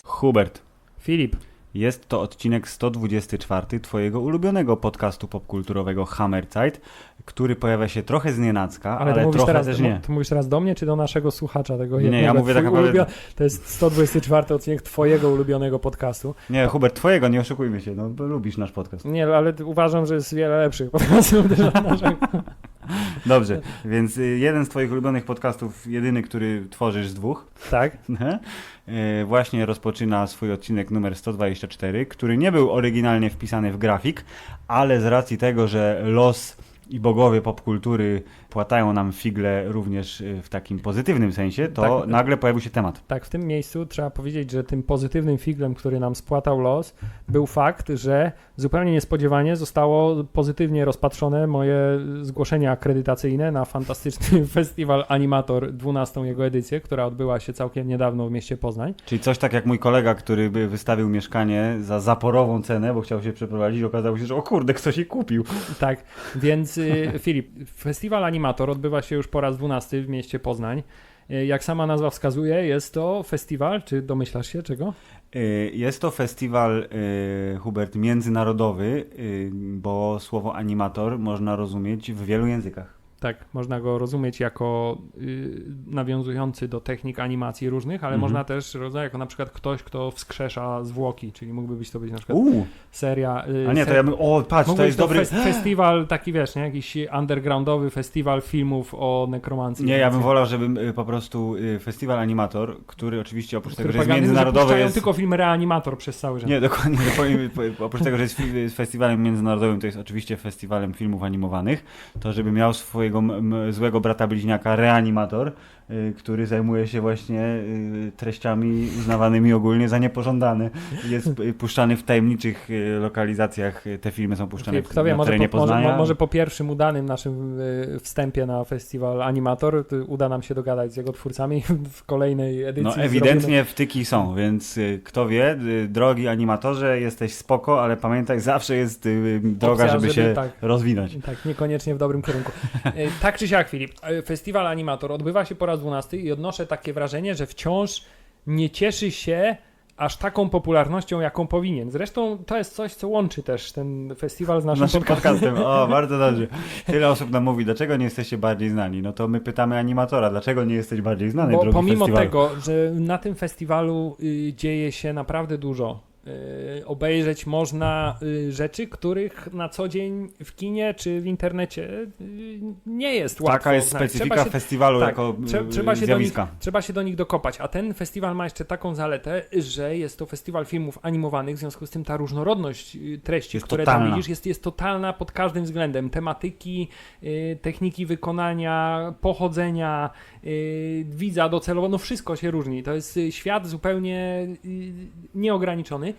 Hubert. Filip. Jest to odcinek 124 twojego ulubionego podcastu popkulturowego Hammerzeit, który pojawia się trochę znienacka, ale trochę teraz, też nie. To mówisz teraz do mnie, czy do naszego słuchacza tego jednego? Nie, ja mówię tak naprawdę... To jest 124 odcinek twojego ulubionego podcastu. Nie, Hubert, twojego, nie oszukujmy się, no bo lubisz nasz podcast. Nie, ale uważam, że jest wiele lepszych podcastów też od naszego. Dobrze, więc jeden z twoich ulubionych podcastów, jedyny, który tworzysz z dwóch. Tak. Właśnie rozpoczyna swój odcinek numer 124, który nie był oryginalnie wpisany w grafik, ale z racji tego, że los i bogowie popkultury płatają nam figle również w takim pozytywnym sensie, to tak, nagle pojawił się temat. Tak, w tym miejscu trzeba powiedzieć, że tym pozytywnym figlem, który nam spłatał los, był fakt, że zupełnie niespodziewanie zostało pozytywnie rozpatrzone moje zgłoszenie akredytacyjne na fantastyczny festiwal Animator, 12. jego edycję, która odbyła się całkiem niedawno w mieście Poznań. Czyli coś tak jak mój kolega, który by wystawił mieszkanie za zaporową cenę, bo chciał się przeprowadzić, okazało się, że o kurde, ktoś je kupił. Tak, więc Filip, festiwal Animator odbywa się już po raz 12 w mieście Poznań. Jak sama nazwa wskazuje, jest to festiwal, czy domyślasz się czego? Jest to festiwal, Hubert, międzynarodowy, bo słowo animator można rozumieć w wielu językach. Tak, można go rozumieć jako nawiązujący do technik animacji różnych, ale można też rozumieć jako na przykład ktoś, kto wskrzesza zwłoki, czyli mógłby to być na przykład seria... A nie, to ja bym... O, patrz, to jest dobry... Festiwal taki, wiesz, nie? Jakiś undergroundowy festiwal filmów o nekromancji. Nie, ja bym wolał, żebym po prostu festiwal Animator, który oczywiście oprócz tego, że jest międzynarodowy... jest tylko film Reanimator przez cały czas. Nie, dokładnie. Oprócz tego, że jest festiwalem międzynarodowym, to jest oczywiście festiwalem filmów animowanych, to żeby miał swojego złego brata bliźniaka Reanimator, który zajmuje się właśnie treściami uznawanymi ogólnie za niepożądane. Jest puszczany w tajemniczych lokalizacjach. Te filmy są puszczane na terenie Poznania. Może po pierwszym udanym naszym wstępie na festiwal Animator uda nam się dogadać z jego twórcami w kolejnej edycji. No ewidentnie wtyki są, więc kto wie, drogi animatorze, jesteś spoko, ale pamiętaj, zawsze jest droga, żeby się rozwinąć. Tak, niekoniecznie w dobrym kierunku. Tak czy siak, Filip, festiwal Animator odbywa się po raz 12 i odnoszę takie wrażenie, że wciąż nie cieszy się aż taką popularnością, jaką powinien. Zresztą to jest coś, co łączy też ten festiwal z naszym podcastem. O, bardzo dobrze. Tyle osób nam mówi, dlaczego nie jesteście bardziej znani? No to my pytamy animatora, dlaczego nie jesteś bardziej znany, bo drogi pomimo festiwalu? tego, że na tym festiwalu dzieje się naprawdę dużo. Obejrzeć można rzeczy, których na co dzień w kinie czy w internecie nie jest łatwo. Taka jest specyfika festiwalu jako zjawiska. Trzeba się do nich dokopać, a ten festiwal ma jeszcze taką zaletę, że jest to festiwal filmów animowanych, w związku z tym ta różnorodność treści, które tam widzisz, jest totalna pod każdym względem. Tematyki, techniki wykonania, pochodzenia, widza docelowo, no wszystko się różni. To jest świat zupełnie nieograniczony.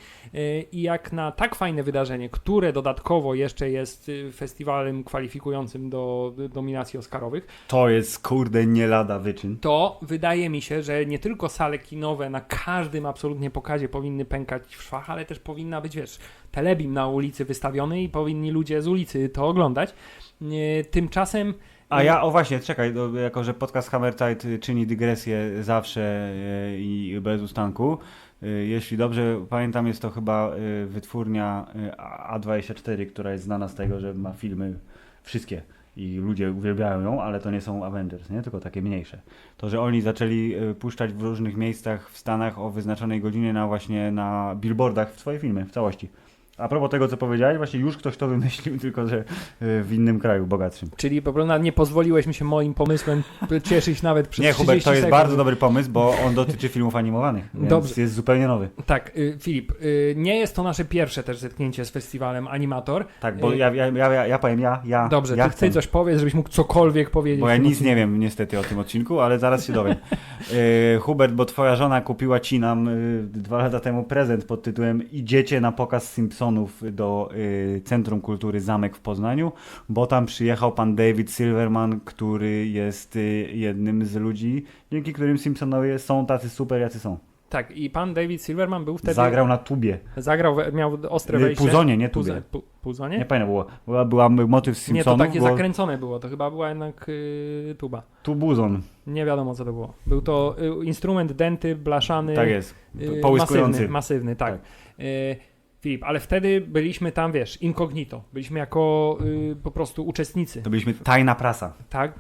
I jak na tak fajne wydarzenie, które dodatkowo jeszcze jest festiwalem kwalifikującym do nominacji oscarowych, to jest kurde nie lada wyczyn. To wydaje mi się, że nie tylko sale kinowe na każdym absolutnie pokazie powinny pękać w szwach, ale też powinna być, wiesz, telebim na ulicy wystawiony i powinni ludzie z ulicy to oglądać. Tymczasem właśnie, czekaj, jako że podcast Hammerzeit czyni dygresję zawsze i bez ustanku. Jeśli dobrze pamiętam, jest to chyba wytwórnia A24, która jest znana z tego, że ma filmy wszystkie i ludzie uwielbiają ją, ale to nie są Avengers, nie? Tylko takie mniejsze. To, że oni zaczęli puszczać w różnych miejscach w Stanach o wyznaczonej godzinie na billboardach w swoje filmy w całości. A propos tego, co powiedziałeś, właśnie już ktoś to wymyślił, tylko że w innym kraju, bogatszym. Czyli po prostu nie pozwoliłeś mi się moim pomysłem cieszyć nawet przez 30 Hubert, to jest sekund. bardzo dobry pomysł, bo on dotyczy filmów animowanych, więc dobrze. Jest zupełnie nowy. Tak, Filip, nie jest to nasze pierwsze też zetknięcie z festiwalem Animator. Tak, bo ja powiem, Dobrze, ja ty coś powiesz, żebyś mógł cokolwiek powiedzieć. Bo ja nic nie wiem niestety o tym odcinku, ale zaraz się dowiem. Hubert, bo twoja żona kupiła ci nam 2 lata temu prezent pod tytułem Idziecie na pokaz Simpsonów do Centrum Kultury Zamek w Poznaniu, bo tam przyjechał pan David Silverman, który jest jednym z ludzi, dzięki którym Simpsonowie są tacy super, jacy są. Tak, i pan David Silverman był wtedy... Zagrał na tubie. Miał ostre wejście. Puzonie, nie tubie. Puzonie? Nie pamiętam, była motyw z Simpsonów. Nie, to takie zakręcone było, to chyba była jednak tuba. Tubuzon. Nie wiadomo, co to było. Był to instrument denty, blaszany. Tak jest, połyskujący. Masywny, tak. Filip, ale wtedy byliśmy tam, wiesz, incognito. Byliśmy jako po prostu uczestnicy. To byliśmy tajna prasa. Tak,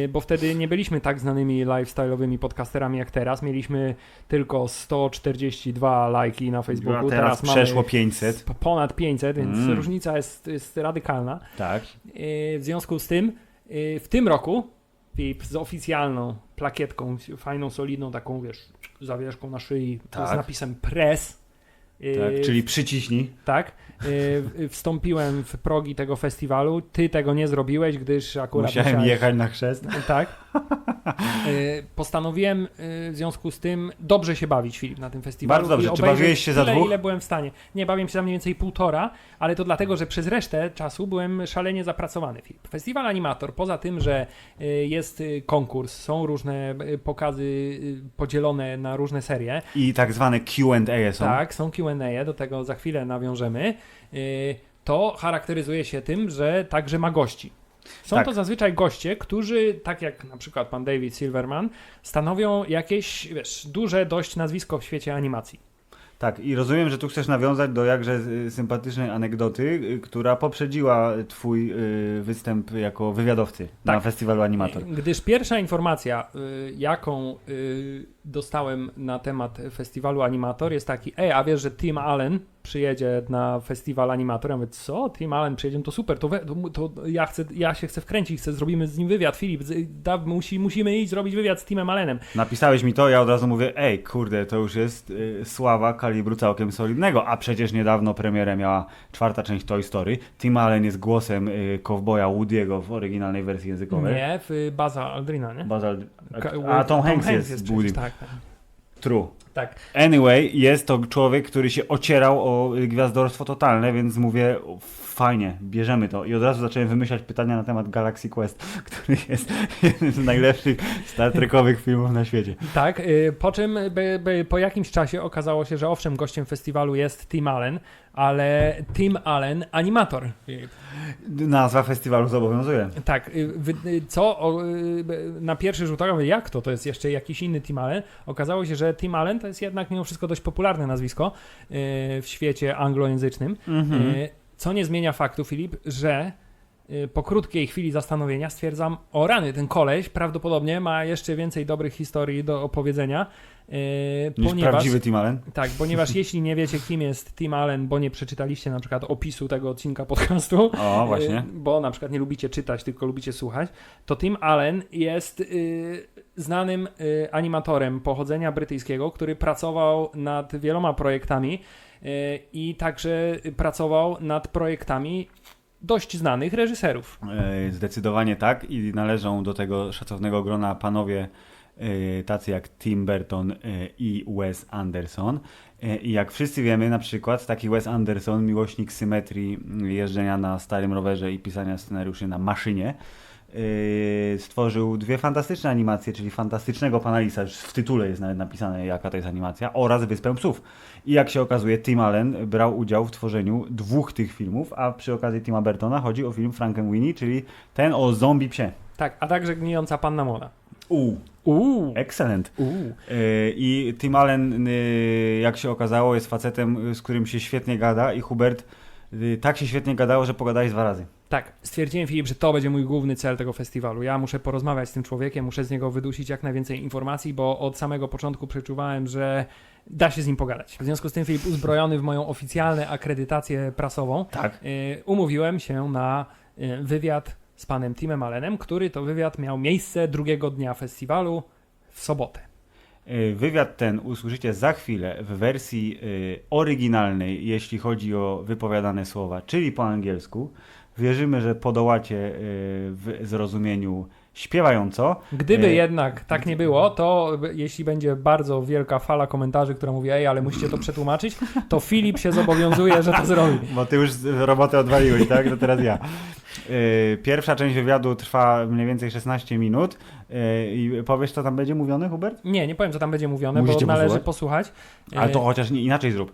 bo wtedy nie byliśmy tak znanymi lifestyle'owymi podcasterami jak teraz. Mieliśmy tylko 142 lajki na Facebooku. A teraz przeszło mamy 500. Ponad 500, więc różnica jest radykalna. Tak. W związku z tym, w tym roku Filip, z oficjalną plakietką, fajną, solidną, taką, wiesz, zawieszką na szyi, z napisem press. Tak, czyli przyciśnij. Tak. Wstąpiłem w progi tego festiwalu. Ty tego nie zrobiłeś, gdyż akurat musiałem jechać na chrzest. Tak. Postanowiłem w związku z tym dobrze się bawić, Filip, na tym festiwalu. Bardzo dobrze. Czy bawiłeś się za dwóch? Ile byłem w stanie. Nie, bawiłem się za mniej więcej 1,5, ale to dlatego, że przez resztę czasu byłem szalenie zapracowany, Filip. Festiwal Animator, poza tym, że jest konkurs, są różne pokazy podzielone na różne serie. I tak zwane Q&A są. Tak, są Q&A, do tego za chwilę nawiążemy. To charakteryzuje się tym, że także ma gości. Są to zazwyczaj goście, którzy, tak jak na przykład pan David Silverman, stanowią jakieś, wiesz, duże dość nazwisko w świecie animacji. Tak, i rozumiem, że tu chcesz nawiązać do jakże sympatycznej anegdoty, która poprzedziła twój występ jako wywiadowcy na festiwalu Animator. Gdyż pierwsza informacja, jaką dostałem na temat festiwalu Animator, jest taki: a wiesz, że Tim Allen przyjedzie na festiwal Animator? Ja mówię, co? Tim Allen przyjedzie? No to super, to ja się chcę wkręcić, zrobimy z nim wywiad. Filip, musimy iść zrobić wywiad z Timem Allenem. Napisałeś mi to, ja od razu mówię, kurde, to już jest sława kalibru całkiem solidnego, a przecież niedawno premierę miała 4. część Toy Story. Tim Allen jest głosem kowboja Woody'ego w oryginalnej wersji językowej. Nie, w Buzza Aldrina, nie? A Tom Hanks jest Woody. Tak. True. Tak. Anyway, jest to człowiek, który się ocierał o gwiazdorstwo totalne, więc mówię, fajnie, bierzemy to. I od razu zacząłem wymyślać pytania na temat Galaxy Quest, który jest jednym z najlepszych Star Trekowych filmów na świecie. Tak, po czym po jakimś czasie okazało się, że owszem, gościem festiwalu jest Tim Allen, ale Tim Allen animator. Nazwa festiwalu zobowiązuje. Tak, na pierwszy rzut oka mówię, jak to? To jest jeszcze jakiś inny Tim Allen. Okazało się, że Tim Allen to jest jednak mimo wszystko dość popularne nazwisko w świecie anglojęzycznym. Co nie zmienia faktu, Filip, że po krótkiej chwili zastanowienia stwierdzam, o rany, ten koleś prawdopodobnie ma jeszcze więcej dobrych historii do opowiedzenia. Niż prawdziwy Tim Allen? Tak, ponieważ jeśli nie wiecie, kim jest Tim Allen, bo nie przeczytaliście na przykład opisu tego odcinka podcastu, właśnie. Bo na przykład nie lubicie czytać, tylko lubicie słuchać, to Tim Allen jest znanym animatorem pochodzenia brytyjskiego, który pracował nad wieloma projektami i także pracował nad projektami dość znanych reżyserów. Zdecydowanie tak i należą do tego szacownego grona panowie tacy jak Tim Burton i Wes Anderson. I jak wszyscy wiemy, na przykład taki Wes Anderson, miłośnik symetrii, jeżdżenia na starym rowerze i pisania scenariuszy na maszynie, stworzył 2 fantastyczne animacje, czyli Fantastycznego Pana Lisa, już w tytule jest nawet napisane, jaka to jest animacja, oraz Wyspę Psów. I jak się okazuje, Tim Allen brał udział w tworzeniu 2 tych filmów, a przy okazji Tima Burtona chodzi o film Frankenweenie, czyli ten o zombie psie. Tak, a także Gnijąca Panna Moda. Excellent. I Tim Allen, jak się okazało, jest facetem, z którym się świetnie gada i Hubert, tak się świetnie gadało, że pogadałeś 2 razy. Tak, stwierdziłem, Filip, że to będzie mój główny cel tego festiwalu. Ja muszę porozmawiać z tym człowiekiem, muszę z niego wydusić jak najwięcej informacji, bo od samego początku przeczuwałem, że da się z nim pogadać. W związku z tym, Filip, uzbrojony w moją oficjalną akredytację prasową, umówiłem się na wywiad z panem Timem Allenem, który to wywiad miał miejsce drugiego dnia festiwalu w sobotę. Wywiad ten usłyszycie za chwilę w wersji oryginalnej, jeśli chodzi o wypowiadane słowa, czyli po angielsku. Wierzymy, że podołacie w zrozumieniu śpiewająco. Gdyby jednak tak nie było, to jeśli będzie bardzo wielka fala komentarzy, która mówi, ale musicie to przetłumaczyć, to Filip się zobowiązuje, że to zrobi. Bo ty już robotę odwaliłeś, tak? To teraz ja. Pierwsza część wywiadu trwa mniej więcej 16 minut. I powiesz, co tam będzie mówione, Hubert? Nie powiem, co tam będzie mówione, Musicie bo należy posłuchać. Ale to chociaż inaczej zrób.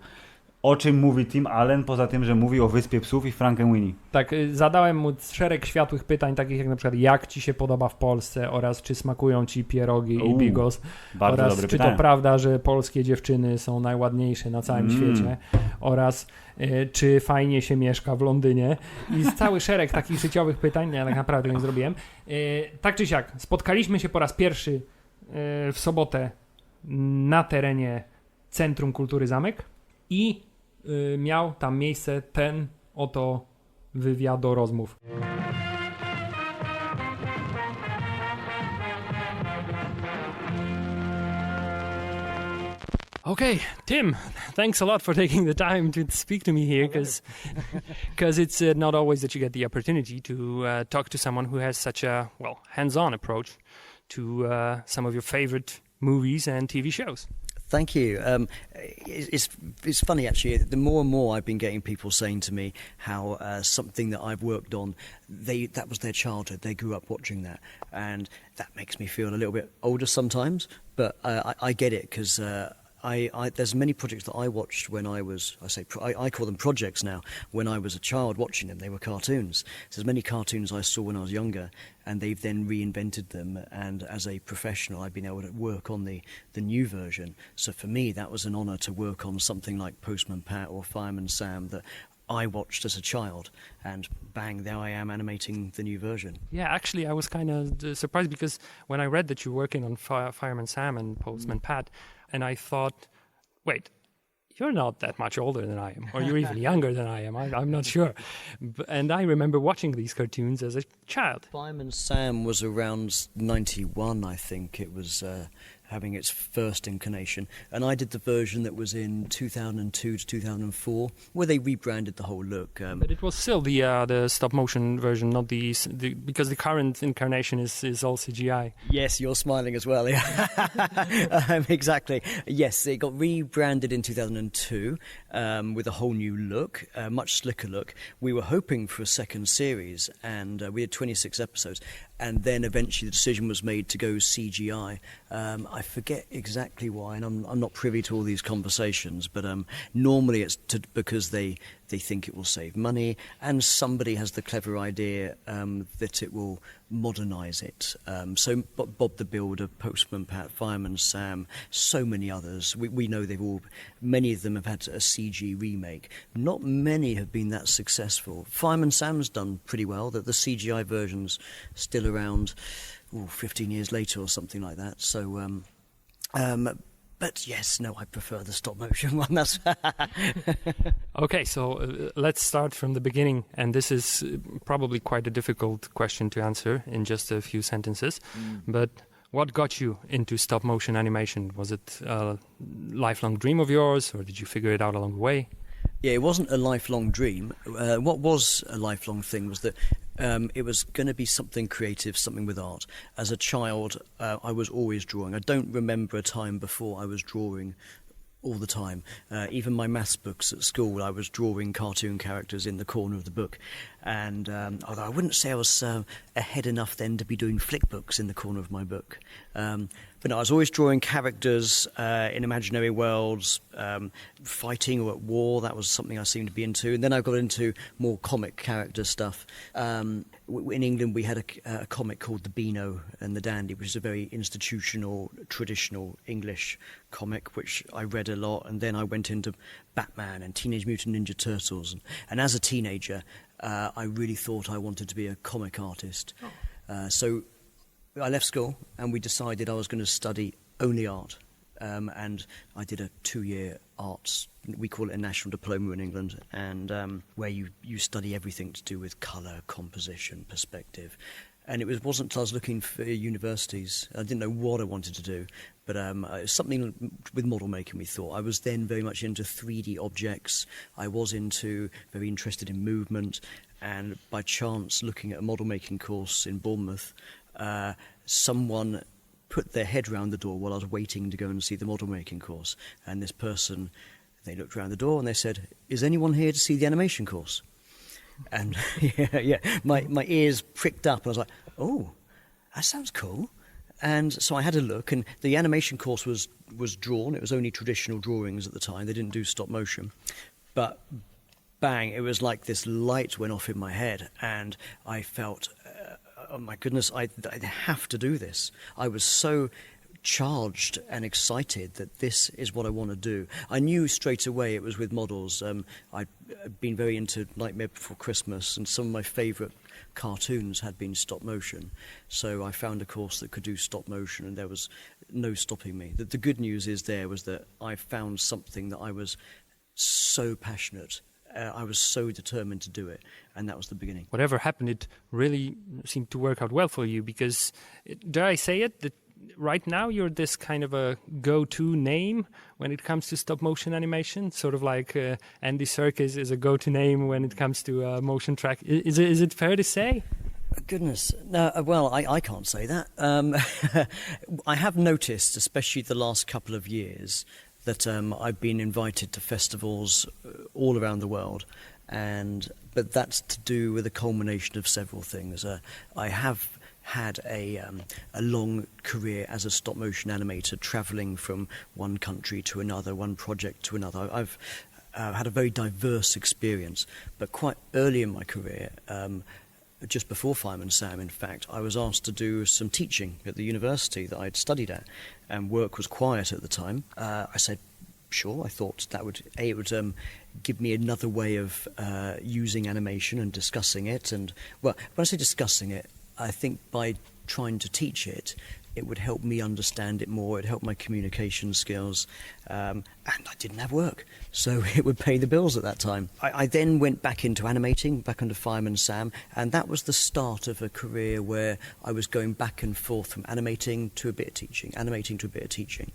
O czym mówi Tim Allen, poza tym, że mówi o Wyspie Psów i Frankenweenie? Tak, zadałem mu szereg światłych pytań, takich jak na przykład, jak ci się podoba w Polsce oraz czy smakują ci pierogi i bigos oraz czy pytanie. to prawda, że polskie dziewczyny są najładniejsze na całym świecie oraz czy fajnie się mieszka w Londynie i cały szereg takich życiowych pytań, ja tak naprawdę nie zrobiłem. Tak czy siak, spotkaliśmy się po raz pierwszy w sobotę na terenie Centrum Kultury Zamek i miał tam miejsce ten oto wywiadorozmów. Okay, Tim, thanks a lot for taking the time to speak to me here, because it's not always that you get the opportunity to talk to someone who has such a hands-on approach to some of your favorite movies and TV shows. Thank you. It's funny actually. The more and more I've been getting people saying to me how something that I've worked on, that was their childhood. They grew up watching that, and that makes me feel a little bit older sometimes. But I get it because there's many projects that I watched when I was, I call them projects now, when I was a child watching them. They were cartoons. So there's many cartoons I saw when I was younger, and they've then reinvented them, and as a professional I've been able to work on the new version. So for me that was an honour to work on something like Postman Pat or Fireman Sam that I watched as a child, and bang, there I am animating the new version. Yeah, actually I was kind of surprised because when I read that you're working on Fireman Sam and Postman Pat, and I thought, wait, you're not that much older than I am, or you're even younger than I am. I'm not sure. And I remember watching these cartoons as a child. Fireman Sam was around 91, I think. It was having its first incarnation. And I did the version that was in 2002 to 2004, where they rebranded the whole look. But it was still the stop-motion version, not because the current incarnation is all CGI. Yes, you're smiling as well. Yeah. Exactly. Yes, it got rebranded in 2002 with a whole new look, a much slicker look. We were hoping for a second series, and we had 26 episodes. And then eventually the decision was made to go CGI. I forget exactly why, and I'm not privy to all these conversations, but normally it's because they think it will save money, and somebody has the clever idea that it will modernise it. So Bob the Builder, Postman Pat, Fireman Sam, so many others. We know many of them have had a CG remake. Not many have been that successful. Fireman Sam's done pretty well. The CGI version's still around 15 years later or something like that. So, but yes, no, I prefer the stop-motion one. That's Okay, so let's start from the beginning, and this is probably quite a difficult question to answer in just a few sentences, but what got you into stop-motion animation? Was it a lifelong dream of yours, or did you figure it out along the way? Yeah, it wasn't a lifelong dream. What was a lifelong thing was that it was going to be something creative, something with art. As a child, I was always drawing. I don't remember a time before I was drawing all the time. Even my maths books at school, I was drawing cartoon characters in the corner of the book. And although I wouldn't say I was ahead enough then to be doing flick books in the corner of my book. But no, I was always drawing characters in imaginary worlds, fighting or at war. That was something I seemed to be into. And then I got into more comic character stuff. In England, we had a comic called The Beano and the Dandy, which is a very institutional, traditional English comic, which I read a lot. And then I went into Batman and Teenage Mutant Ninja Turtles. And as a teenager, I really thought I wanted to be a comic artist. So I left school and we decided I was going to study only art. And I did a 2-year arts, we call it a national diploma in England, and where you study everything to do with colour, composition, perspective. And it wasn't until I was looking for universities, I didn't know what I wanted to do, but it was something with model making, we thought. I was then very much into 3D objects. I was very interested in movement, and by chance, looking at a model making course in Bournemouth, someone put their head round the door while I was waiting to go and see the model making course. And this person, they looked around the door and they said, "Is anyone here to see the animation course?" And my ears pricked up. And I was like, "Oh, that sounds cool." And so I had a look, and the animation course was drawn. It was only traditional drawings at the time. They didn't do stop motion. But bang, it was like this light went off in my head, and I felt, oh my goodness, I have to do this. I was so charged and excited that this is what I want to do. I knew straight away it was with models. I'd been very into Nightmare Before Christmas, and some of my favourite cartoons had been stop motion. So I found a course that could do stop motion, and there was no stopping me. The good news was that I found something that I was so passionate. I was so determined to do it, and that was the beginning. Whatever happened, it really seemed to work out well for you, because, dare I say it, that right now you're this kind of a go-to name when it comes to stop-motion animation, sort of like Andy Serkis is a go-to name when it comes to motion track. Is it fair to say? Goodness, no. Well, I can't say that. I have noticed, especially the last couple of years, that I've been invited to festivals all around the world, but that's to do with a culmination of several things. I have had a long career as a stop-motion animator, travelling from one country to another, one project to another. I've had a very diverse experience, but quite early in my career, just before Fireman Sam, in fact, I was asked to do some teaching at the university that I'd studied at, and work was quiet at the time. I said, sure. I thought that would give me another way of using animation and discussing it. And, well, when I say discussing it, I think by trying to teach it, it would help me understand it more. It helped my communication skills, and I didn't have work, so it would pay the bills at that time. I then went back into animating, back under Fireman Sam, and that was the start of a career where I was going back and forth from animating to a bit of teaching, animating to a bit of teaching.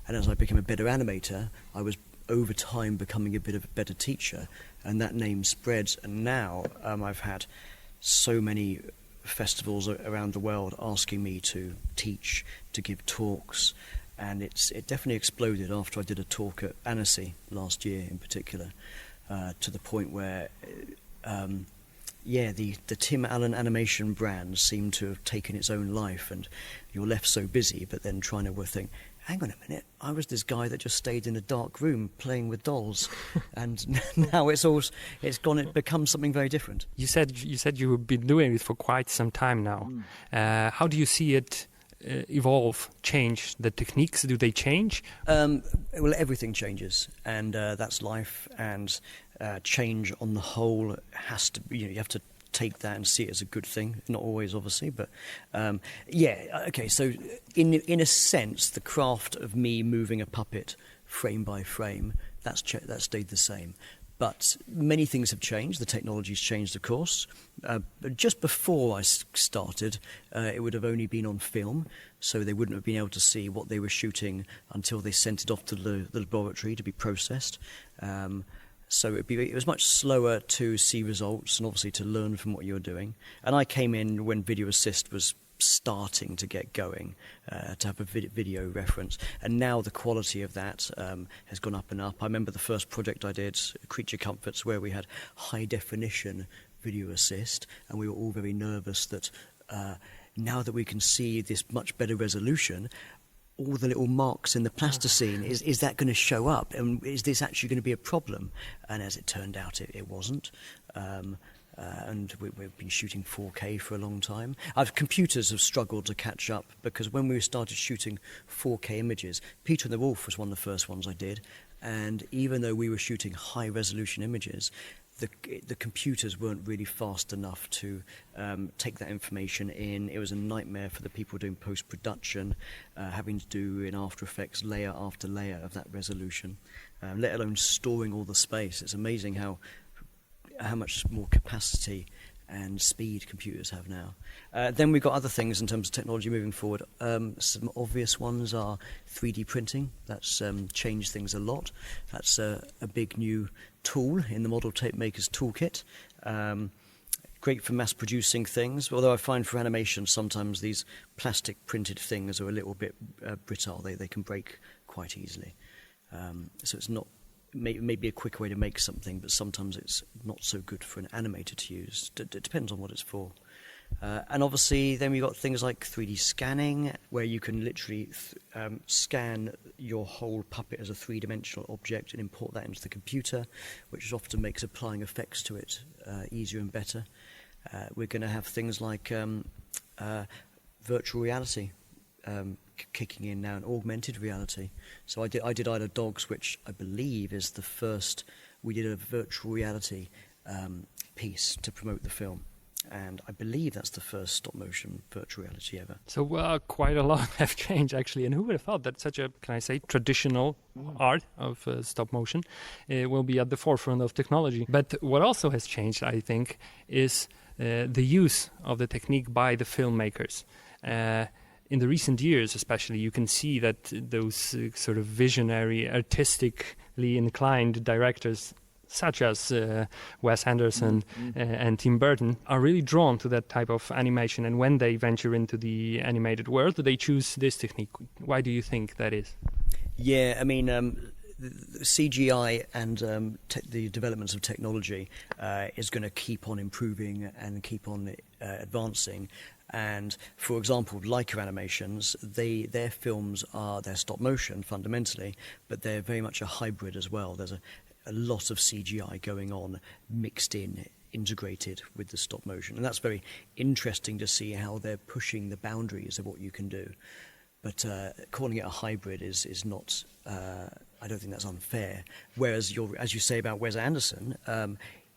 And as I became a better animator, I was over time becoming a bit of a better teacher, and that name spreads. And now I've had so many festivals around the world asking me to teach, to give talks, and it definitely exploded after I did a talk at Annecy last year in particular, to the point where the Tim Allen animation brand seemed to have taken its own life, and you're left so busy, but then trying to think, hang on a minute, I was this guy that just stayed in a dark room playing with dolls, and now it's become something very different. You said you've been doing it for quite some time now. How do you see it evolve, change? The techniques, do they change? Well, everything changes, and that's life, and change on the whole has to be, you have to take that and see it as a good thing. Not always, obviously, but okay. So in a sense, the craft of me moving a puppet frame by frame, that stayed the same. But many things have changed. The technology's changed, of course. But just before I started, it would have only been on film, so they wouldn't have been able to see what they were shooting until they sent it off to the laboratory to be processed. So it was much slower to see results and obviously to learn from what you were doing. And I came in when Video Assist was starting to get going, to have a video reference. And now the quality of that has gone up and up. I remember the first project I did, Creature Comforts, where we had high definition Video Assist, and we were all very nervous that now that we can see this much better resolution, all the little marks in the plasticine, is that going to show up? And is this actually going to be a problem? And as it turned out, it wasn't. And we've been shooting 4K for a long time. Computers have struggled to catch up, because when we started shooting 4K images, Peter and the Wolf was one of the first ones I did. And even though we were shooting high-resolution images, the computers weren't really fast enough to take that information in. It was a nightmare for the people doing post-production, having to do in After Effects layer after layer of that resolution, let alone storing all the space. It's amazing how much more capacity and speed computers have now. Then we've got other things in terms of technology moving forward. Some obvious ones are 3D printing. That's changed things a lot. That's a big new tool in the model tape maker's toolkit. great for mass producing things, although I find for animation sometimes these plastic printed things are a little bit brittle. They can break quite easily. So it's not maybe a quick way to make something, but sometimes it's not so good for an animator to use. It depends on what it's for. And obviously then we've got things like 3D scanning, where you can literally scan your whole puppet as a three-dimensional object and import that into the computer, which often makes applying effects to it easier and better. We're going to have things like virtual reality kicking in now, and augmented reality. So I did Isle of Dogs, which I believe is the first. We did a virtual reality piece to promote the film. And I believe that's the first stop-motion virtual reality ever. So quite a lot have changed, actually. And who would have thought that such a, can I say, traditional art of stop-motion will be at the forefront of technology? But what also has changed, I think, is the use of the technique by the filmmakers. In the recent years, especially, you can see that those sort of visionary, artistically inclined directors such as Wes Anderson and Tim Burton, are really drawn to that type of animation. And when they venture into the animated world, they choose this technique. Why do you think that is? Yeah, I mean, the CGI and the developments of technology is going to keep on improving and keep on advancing. And for example, Leica animations, their films they're stop motion fundamentally, but they're very much a hybrid as well. There's a lot of CGI going on, mixed in, integrated with the stop motion. And that's very interesting to see how they're pushing the boundaries of what you can do. But calling it a hybrid is not, I don't think that's unfair. Whereas, as you say about Wes Anderson,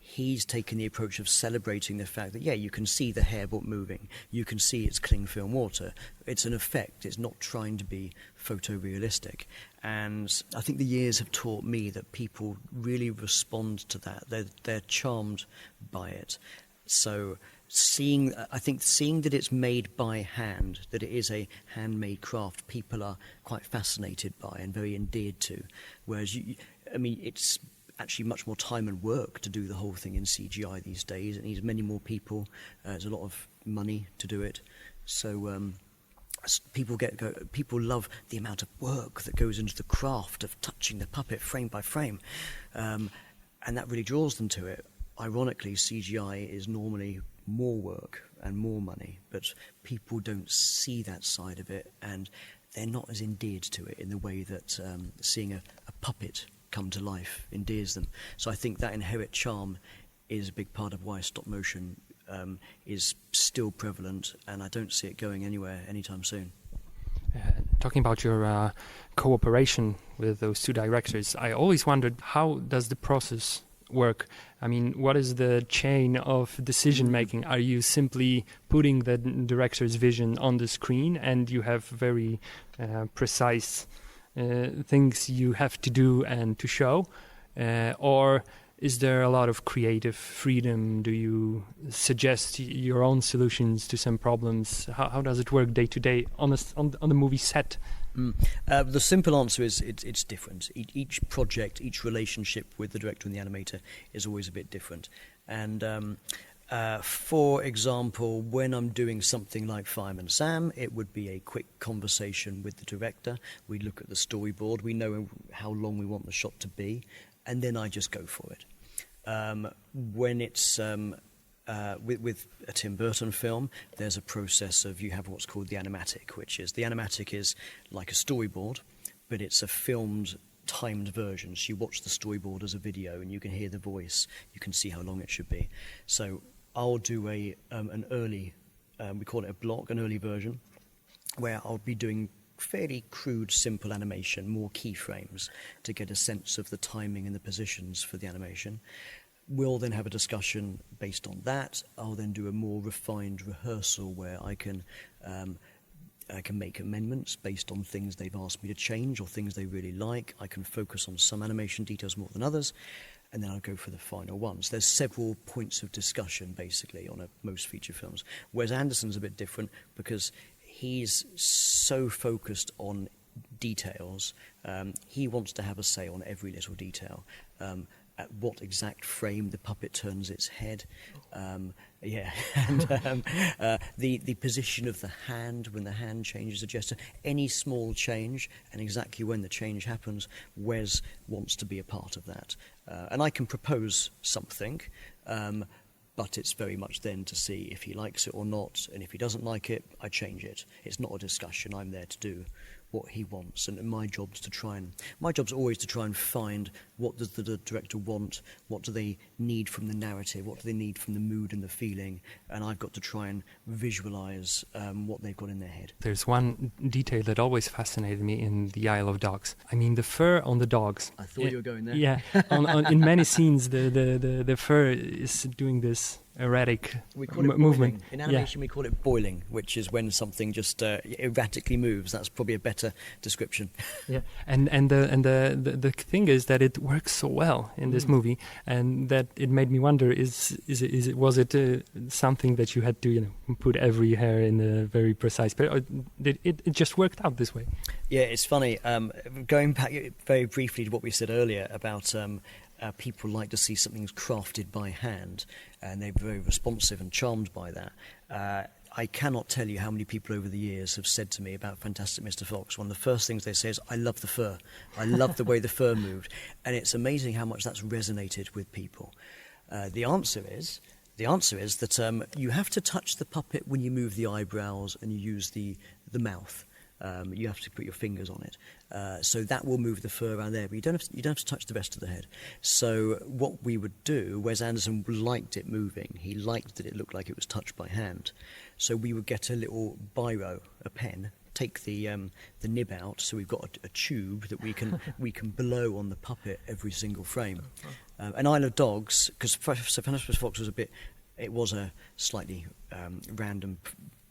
he's taken the approach of celebrating the fact that, yeah, you can see the hairboat moving, you can see it's cling film water. It's an effect, it's not trying to be photorealistic. And I think the years have taught me that people really respond to that. They're charmed by it. So seeing that it's made by hand, that it is a handmade craft, people are quite fascinated by and very endeared to. Whereas, it's actually much more time and work to do the whole thing in CGI these days. It needs many more people. There's a lot of money to do it. So people love the amount of work that goes into the craft of touching the puppet frame by frame, and that really draws them to it. Ironically, CGI is normally more work and more money, but people don't see that side of it, and they're not as endeared to it in the way that seeing a puppet come to life endears them. So I think that inherent charm is a big part of why stop motion is still prevalent, and I don't see it going anywhere anytime soon. Talking about your cooperation with those two directors, I always wondered, how does the process work? I mean, what is the chain of decision making? Are you simply putting the director's vision on the screen and you have very precise things you have to do and to show, or is there a lot of creative freedom? Do you suggest your own solutions to some problems? How does it work day to day on the movie set? The simple answer is it's different. Each project, each relationship with the director and the animator is always a bit different. And for example, when I'm doing something like Fireman Sam, it would be a quick conversation with the director. We look at the storyboard, we know how long we want the shot to be, and then I just go for it. When it's with a Tim Burton film, there's a process of, you have what's called the animatic, which is, the animatic is like a storyboard, but it's a filmed, timed version. So you watch the storyboard as a video and you can hear the voice, you can see how long it should be. So I'll do an early, we call it a block, an early version, where I'll be doing fairly crude, simple animation, more keyframes to get a sense of the timing and the positions for the animation. We'll then have a discussion based on that. I'll then do a more refined rehearsal where I can make amendments based on things they've asked me to change or things they really like. I can focus on some animation details more than others, and then I'll go for the final ones. There's several points of discussion, basically, on most feature films. Whereas Anderson's a bit different because he's so focused on details. He wants to have a say on every little detail. at what exact frame the puppet turns its head. And the position of the hand when the hand changes the gesture, any small change, and exactly when the change happens, Wes wants to be a part of that. And I can propose something, but it's very much then to see if he likes it or not, and if he doesn't like it, I change it. It's not a discussion. I'm there to do what he wants, and my job's always to try and find what does the director want, what do they need from the narrative, what do they need from the mood and the feeling, and I've got to try and visualise what they've got in their head. There's one detail that always fascinated me in The Isle of Dogs. I mean, the fur on the dogs. I thought you were going there. Yeah, in many scenes, the fur is doing this erratic movement. In animation, we call it boiling, which is when something just erratically moves. That's probably a better description. Yeah, and the thing is that it works so well in this movie, and that it made me wonder: was it something that you had to put every hair in a very precise place, or did it just worked out this way? Yeah, it's funny. Going back very briefly to what we said earlier about. People like to see something crafted by hand, and they're very responsive and charmed by that. I cannot tell you how many people over the years have said to me about Fantastic Mr. Fox. One of the first things they say is, I love the fur. I love the way the fur moved. And it's amazing how much that's resonated with people. The answer is that you have to touch the puppet when you move the eyebrows and you use the mouth. You have to put your fingers on it. So that will move the fur around there, but you don't have to touch the rest of the head. So what we would do, Wes Anderson liked it moving. He liked that it looked like it was touched by hand. So we would get a little biro, a pen, take the nib out, so we've got a tube that we can blow on the puppet every single frame. An Isle of Dogs, because Fantastic Mr. Fox was a slightly random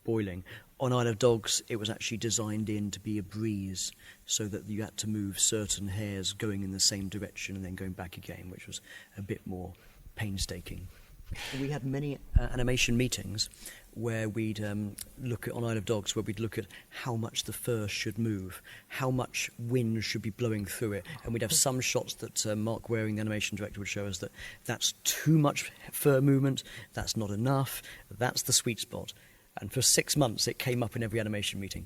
boiling. On Isle of Dogs, it was actually designed in to be a breeze, so that you had to move certain hairs going in the same direction and then going back again, which was a bit more painstaking. We had many animation meetings where we'd look at, on Isle of Dogs, where we'd look at how much the fur should move, how much wind should be blowing through it, and we'd have some shots that Mark Waring, the animation director, would show us that that's too much fur movement, that's not enough, that's the sweet spot. And for 6 months it came up in every animation meeting.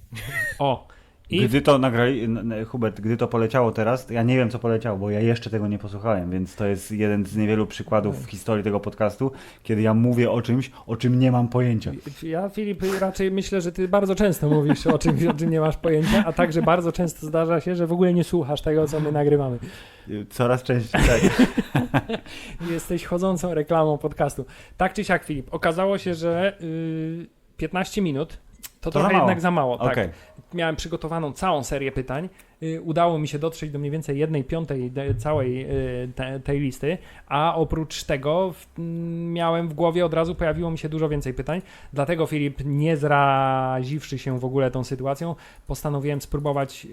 Gdy to nagrali, Hubert, gdy to poleciało teraz, ja nie wiem, co poleciało, bo ja jeszcze tego nie posłuchałem, więc to jest jeden z niewielu przykładów w historii tego podcastu, kiedy ja mówię o czymś, o czym nie mam pojęcia. Ja, Filip, raczej myślę, że ty bardzo często mówisz o czymś, o czym nie masz pojęcia, a także bardzo często zdarza się, że w ogóle nie słuchasz tego, co my nagrywamy. Coraz częściej, tak. Jesteś chodzącą reklamą podcastu. Tak czy siak, Filip, okazało się, że 15 minut to trochę jednak za mało. Tak. Okay. Miałem przygotowaną całą serię pytań. Udało mi się dotrzeć do mniej więcej 1/5 całej tej listy, a oprócz tego miałem w głowie, od razu pojawiło mi się dużo więcej pytań. Dlatego, Filip, nie zraziwszy się w ogóle tą sytuacją, postanowiłem spróbować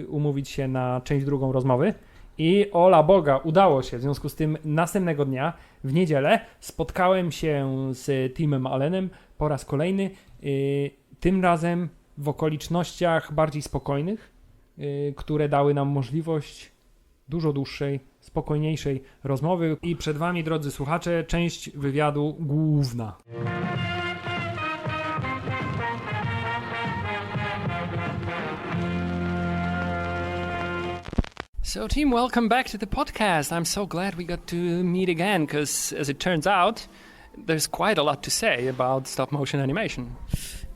umówić się na część drugą rozmowy. I ola Boga, udało się. W związku z tym następnego dnia, w niedzielę, spotkałem się z Timem Allenem po raz kolejny, tym razem w okolicznościach bardziej spokojnych, które dały nam możliwość dużo dłuższej, spokojniejszej rozmowy. I przed wami, drodzy słuchacze, część wywiadu główna. So, Tim, welcome back to the podcast. I'm so glad we got to meet again, because as it turns out, there's quite a lot to say about stop motion animation.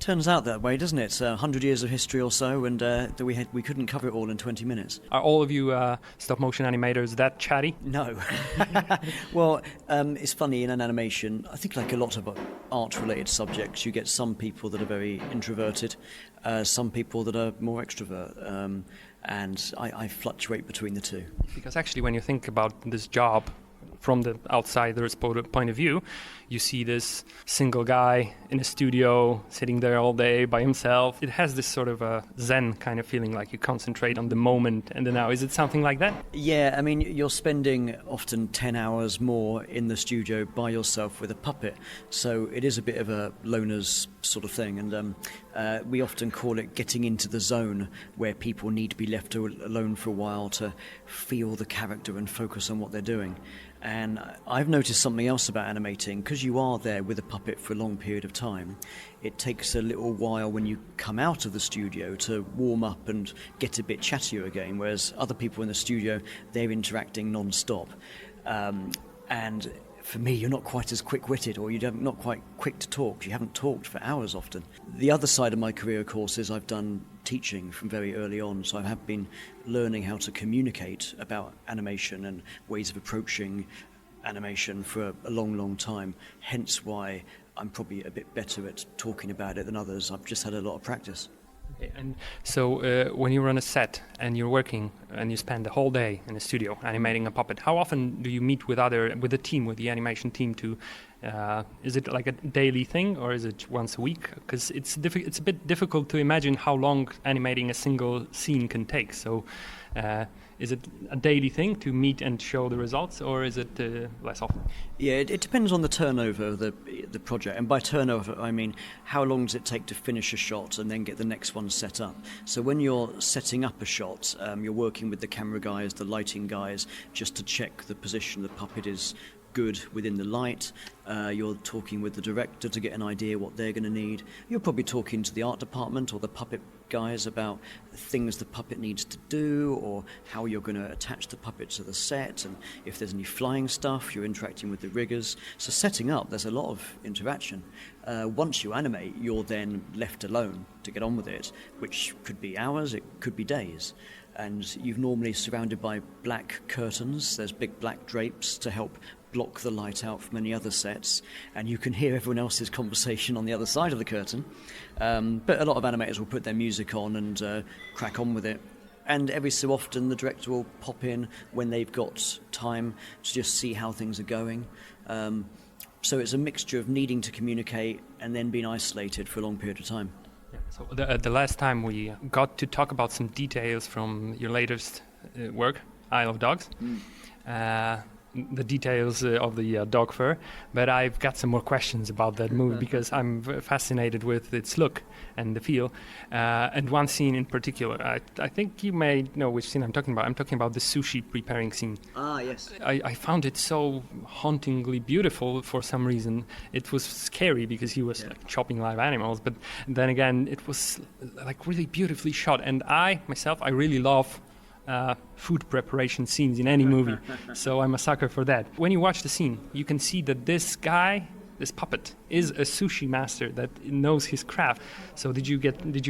Turns out that way, doesn't it? 100 years of history or so, and we couldn't cover it all in 20 minutes. Are all of you stop motion animators that chatty? No. Well, it's funny, in an animation, I think like a lot of art-related subjects, you get some people that are very introverted, some people that are more extrovert, and I fluctuate between the two. Because actually, when you think about this job, from the outsider's point of view, you see this single guy in a studio sitting there all day by himself. It has this sort of a Zen kind of feeling, like you concentrate on the moment and the now. Is it something like that? Yeah, I mean, you're spending often 10 hours more in the studio by yourself with a puppet, so it is a bit of a loner's sort of thing, and we often call it getting into the zone, where people need to be left alone for a while to feel the character and focus on what they're doing. And I've noticed something else about animating. Because you are there with a puppet for a long period of time, it takes a little while when you come out of the studio to warm up and get a bit chattier again, whereas other people in the studio, they're interacting non-stop. And for me, you're not quite as quick-witted, or you're not quite quick to talk. You haven't talked for hours often. The other side of my career, of course, is I've done teaching from very early on, so I have been learning how to communicate about animation and ways of approaching animation for a long, long time, hence why I'm probably a bit better at talking about it than others. I've just had a lot of practice. Okay, and so when you're on a set and you're working and you spend the whole day in a studio animating a puppet, how often do you meet with the animation team to is it like a daily thing, or is it once a week? Because it's a bit difficult to imagine how long animating a single scene can take. So is it a daily thing to meet and show the results, or is it less often? Yeah, it depends on the turnover of the project. And by turnover, I mean how long does it take to finish a shot and then get the next one set up. So when you're setting up a shot, you're working with the camera guys, the lighting guys, just to check the position the puppet is good within the light. You're talking with the director to get an idea what they're going to need. You're probably talking to the art department or the puppet guys about things the puppet needs to do, or how you're going to attach the puppet to the set, and if there's any flying stuff, you're interacting with the riggers. So setting up, there's a lot of interaction. Once you animate, you're then left alone to get on with it, which could be hours, it could be days. And you're normally surrounded by black curtains. There's big black drapes to help block the light out from any other sets, and you can hear everyone else's conversation on the other side of the curtain. But a lot of animators will put their music on and crack on with it. And every so often the director will pop in when they've got time to just see how things are going. So it's a mixture of needing to communicate and then being isolated for a long period of time. Yeah, so the last time we got to talk about some details from your latest work, Isle of Dogs. The details of the dog fur, but I've got some more questions about that movie because I'm fascinated with its look and the feel, and one scene in particular. I think you may know which scene I'm talking about. I'm talking about the sushi preparing scene. Ah, yes. I found it so hauntingly beautiful for some reason. It was scary because he was like chopping live animals, but then again, it was like really beautifully shot, and I really love food preparation scenes in any movie, so I'm a sucker for that. When you watch the scene, you can see that this puppet is a sushi master that knows his craft. So did you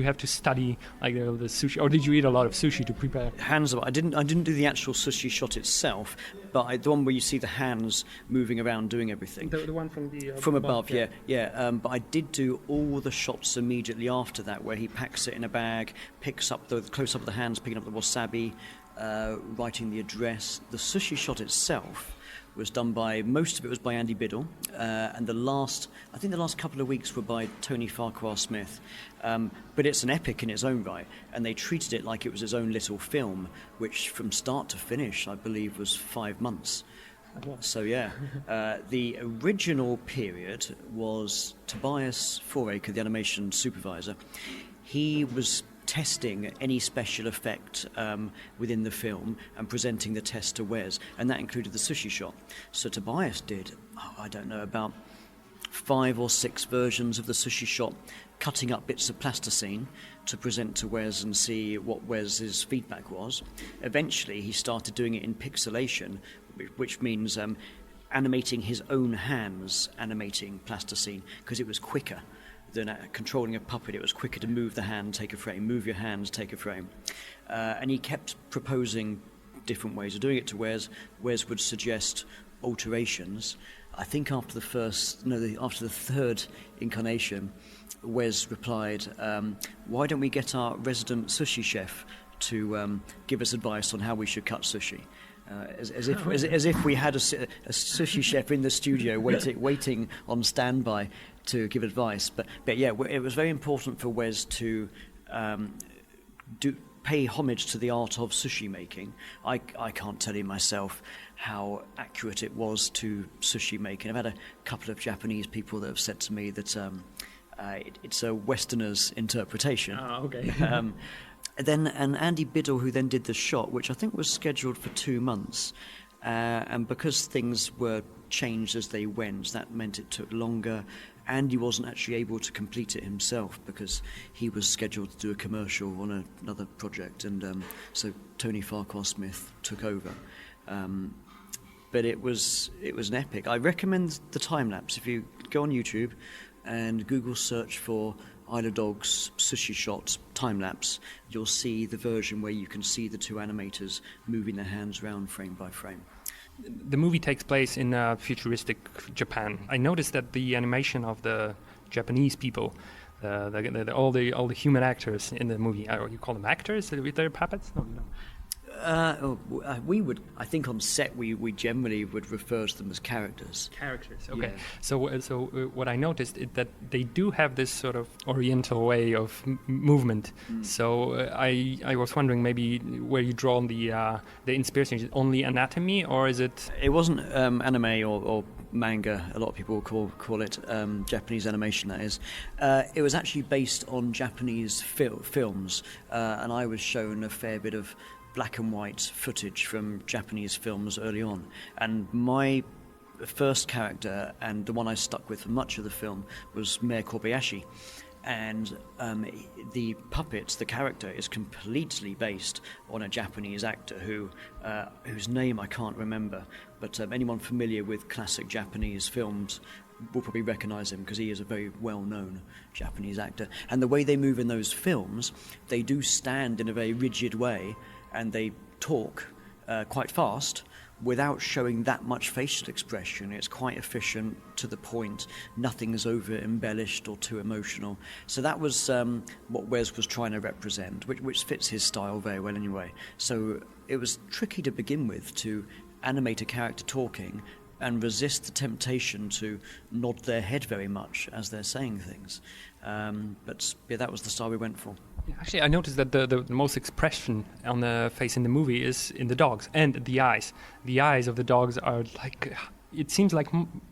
have to study like the sushi, or did you eat a lot of sushi to prepare? Hands up. I didn't do the actual sushi shot itself, but the one where you see the hands moving around doing everything. The one from the from above, yeah. But I did do all the shots immediately after that, where he packs it in a bag, picks up the close up of the hands, picking up the wasabi, writing the address. The sushi shot itself was done most of it was by Andy Biddle, and the last couple of weeks were by Tony Farquhar Smith. But it's an epic in its own right, and they treated it like it was its own little film, which from start to finish, I believe, was 5 months. So yeah, the original period was Tobias Foraker, the animation supervisor. He was testing any special effect within the film and presenting the test to Wes, and that included the sushi shot. So Tobias did, about 5 or 6 versions of the sushi shot, cutting up bits of plasticine to present to Wes and see what Wes's feedback was. Eventually he started doing it in pixelation, which means animating his own hands, animating plasticine, because it was quicker than controlling a puppet. It was quicker to move the hand, take a frame, move your hands, take a frame. And he kept proposing different ways of doing it to Wes. Wes would suggest alterations. I think after the third incarnation, Wes replied, why don't we get our resident sushi chef to give us advice on how we should cut sushi? as if we had a sushi chef in the studio waiting on standby to give advice. But yeah, it was very important for Wes to pay homage to the art of sushi making. I can't tell you myself how accurate it was to sushi making. I've had a couple of Japanese people that have said to me that it's a Westerner's interpretation. Oh, okay. And Andy Biddle, who then did the shot, which I think was scheduled for 2 months, and because things were changed as they went, that meant it took longer. Andy wasn't actually able to complete it himself because he was scheduled to do a commercial on another project, and so Tony Farquhar-Smith took over. But it was an epic. I recommend the time lapse. If you go on YouTube and Google search for Isle of Dogs sushi shot time lapse, you'll see the version where you can see the two animators moving their hands around frame by frame. The movie takes place in futuristic Japan. I noticed that the animation of the Japanese people, all the human actors in the movie, or you call them actors? They're puppets? No. We would, I think, on set we generally would refer to them as characters. Characters, okay. Yeah. So what I noticed is that they do have this sort of Oriental way of movement. So I was wondering maybe where you draw on the inspiration. Is it only anatomy, or is it? It wasn't anime or manga. A lot of people call it Japanese animation. That is, it was actually based on Japanese films, and I was shown a fair bit of black and white footage from Japanese films early on, and my first character, and the one I stuck with for much of the film, was Mayor Kobayashi, and the puppet, the character, is completely based on a Japanese actor whose name I can't remember, but anyone familiar with classic Japanese films will probably recognise him because he is a very well-known Japanese actor. And the way they move in those films, they do stand in a very rigid way, and they talk quite fast without showing that much facial expression. It's quite efficient, to the point. Nothing is over-embellished or too emotional. So that was what Wes was trying to represent, which fits his style very well anyway. So it was tricky to begin with to animate a character talking and resist the temptation to nod their head very much as they're saying things. But yeah, that was the style we went for. Actually, I noticed that the most expression on the face in the movie is in the dogs and the eyes. The eyes of the dogs are like, it seems like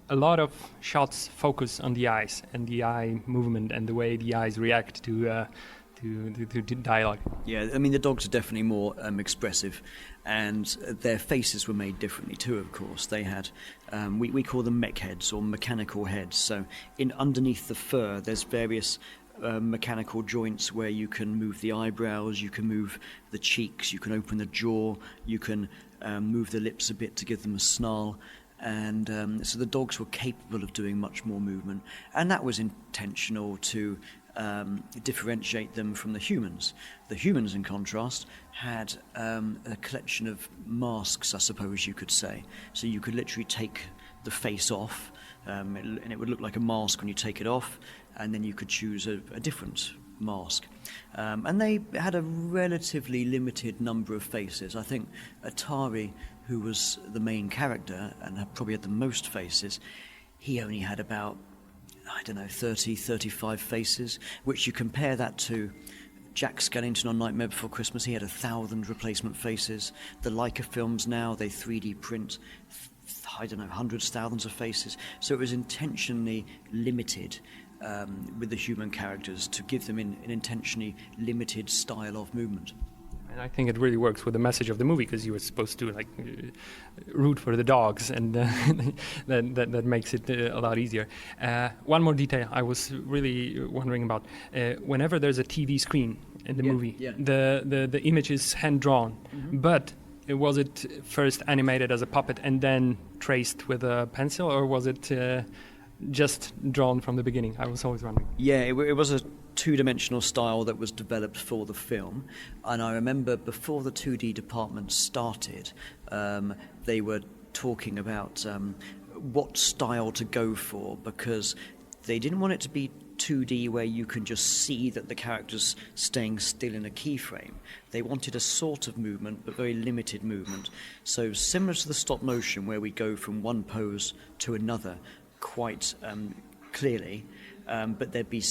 a lot of shots focus on the eyes and the eye movement and the way the eyes react to dialogue. Yeah, I mean, the dogs are definitely more expressive, and their faces were made differently too, of course. They had, we call them mech heads or mechanical heads. So underneath the fur, there's various mechanical joints where you can move the eyebrows, you can move the cheeks, you can open the jaw, you can move the lips a bit to give them a snarl, and so the dogs were capable of doing much more movement, and that was intentional to differentiate them from the humans. The humans, in contrast, had a collection of masks, I suppose you could say. So you could literally take the face off, and it would look like a mask when you take it off, and then you could choose a different mask. And they had a relatively limited number of faces. I think Atari, who was the main character and probably had the most faces, he only had about, 30, 35 faces, which you compare that to Jack Skellington on Nightmare Before Christmas. He had 1,000 replacement faces. The Leica films now, they 3D print, hundreds, thousands of faces. So it was intentionally limited with the human characters to give them an intentionally limited style of movement. And I think it really works with the message of the movie, because you were supposed to root for the dogs, and that makes it a lot easier. One more detail I was really wondering about: whenever there's a TV screen in the movie, the image is hand drawn, but was it first animated as a puppet and then traced with a pencil, or was it just drawn from the beginning? I was always wondering. Yeah, it was a two-dimensional style that was developed for the film, and I remember before the 2D department started, they were talking about what style to go for, because they didn't want it to be 2D where you can just see that the character's staying still in a keyframe. They wanted a sort of movement, but very limited movement. So similar to the stop motion where we go from one pose to another quite clearly, but there'd be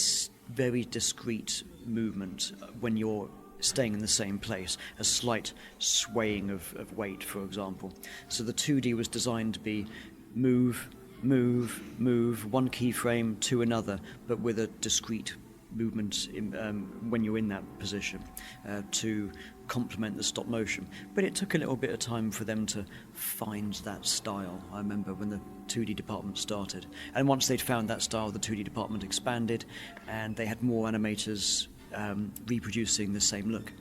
very discrete movement when you're staying in the same place, a slight swaying of weight, for example. So the 2D was designed to be move, one keyframe to another, but with a discrete movement when you're in that position to complement the stop motion. But it took a little bit of time for them to find that style. I remember when the 2D department started. And once they'd found that style, the 2D department expanded, and they had more animators reproducing the same look.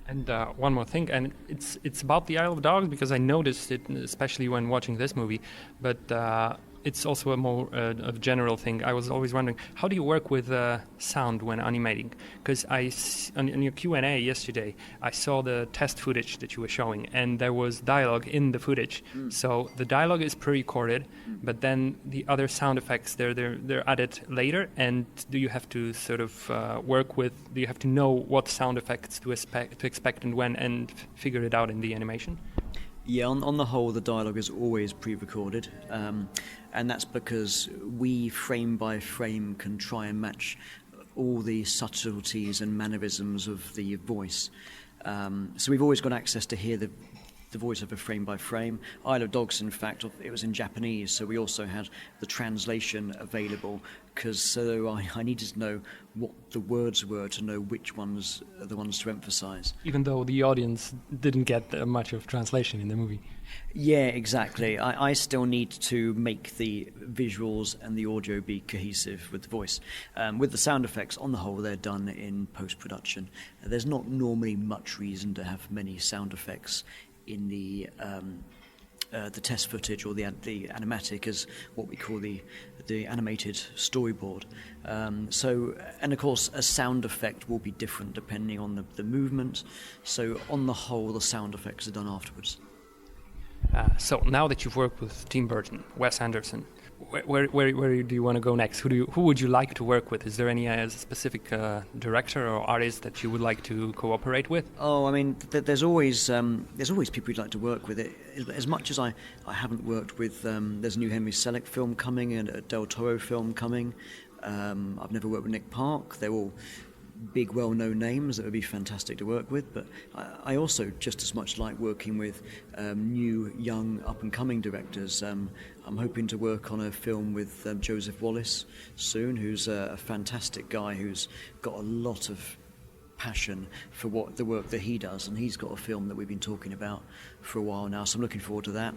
And one more thing, and it's about the Isle of Dogs, because I noticed it, especially when watching this movie, but it's also a more a general thing. I was always wondering, how do you work with sound when animating? Because on your Q&A yesterday, I saw the test footage that you were showing, and there was dialogue in the footage. So the dialogue is pre-recorded, but then the other sound effects, they're added later. And do you have to sort of work with? Do you have to know what sound effects to expect and when, and figure it out in the animation? Yeah, on the whole, the dialogue is always pre-recorded, and that's because we, frame by frame, can try and match all the subtleties and mannerisms of the voice. So we've always got access to hear the voice of a frame by frame. Isle of Dogs, in fact, it was in Japanese, so we also had the translation available, because I needed to know what the words were to know which ones are the ones to emphasize. Even though the audience didn't get much of translation in the movie. Yeah, exactly. I still need to make the visuals and the audio be cohesive with the voice. With the sound effects, on the whole, they're done in post-production. There's not normally much reason to have many sound effects in the test footage, or the animatic, as what we call the animated storyboard. And of course, a sound effect will be different depending on the movement. So on the whole, the sound effects are done afterwards. So now that you've worked with Tim Burton, Wes Anderson, where do you want to go next? Who would you like to work with? Is there any specific director or artist that you would like to cooperate with? Oh, I mean, there's always people you'd like to work with. As much as I haven't worked with, there's a new Henry Selick film coming and a Del Toro film coming. I've never worked with Nick Park. They're all big, well-known names that would be fantastic to work with, but I also just as much like working with new, young, up-and-coming directors. I'm hoping to work on a film with Joseph Wallace soon, who's a fantastic guy who's got a lot of passion for the work that he does, and he's got a film that we've been talking about for a while now, so I'm looking forward to that.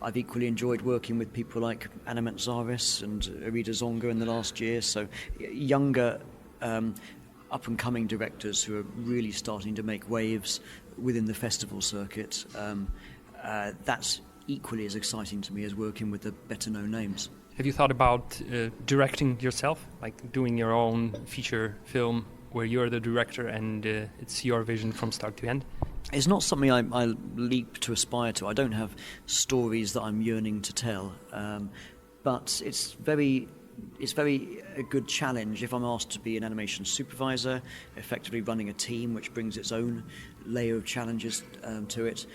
I've equally enjoyed working with people like Animator and Arida Zonga in the last year, so younger up-and-coming directors who are really starting to make waves within the festival circuit. That's equally as exciting to me as working with the better-known names. Have you thought about directing yourself, like doing your own feature film where you're the director and it's your vision from start to end? It's not something I leap to aspire to. I don't have stories that I'm yearning to tell, but it's very a good challenge if I'm asked to be an animation supervisor, effectively running a team, which brings its own layer of challenges to it.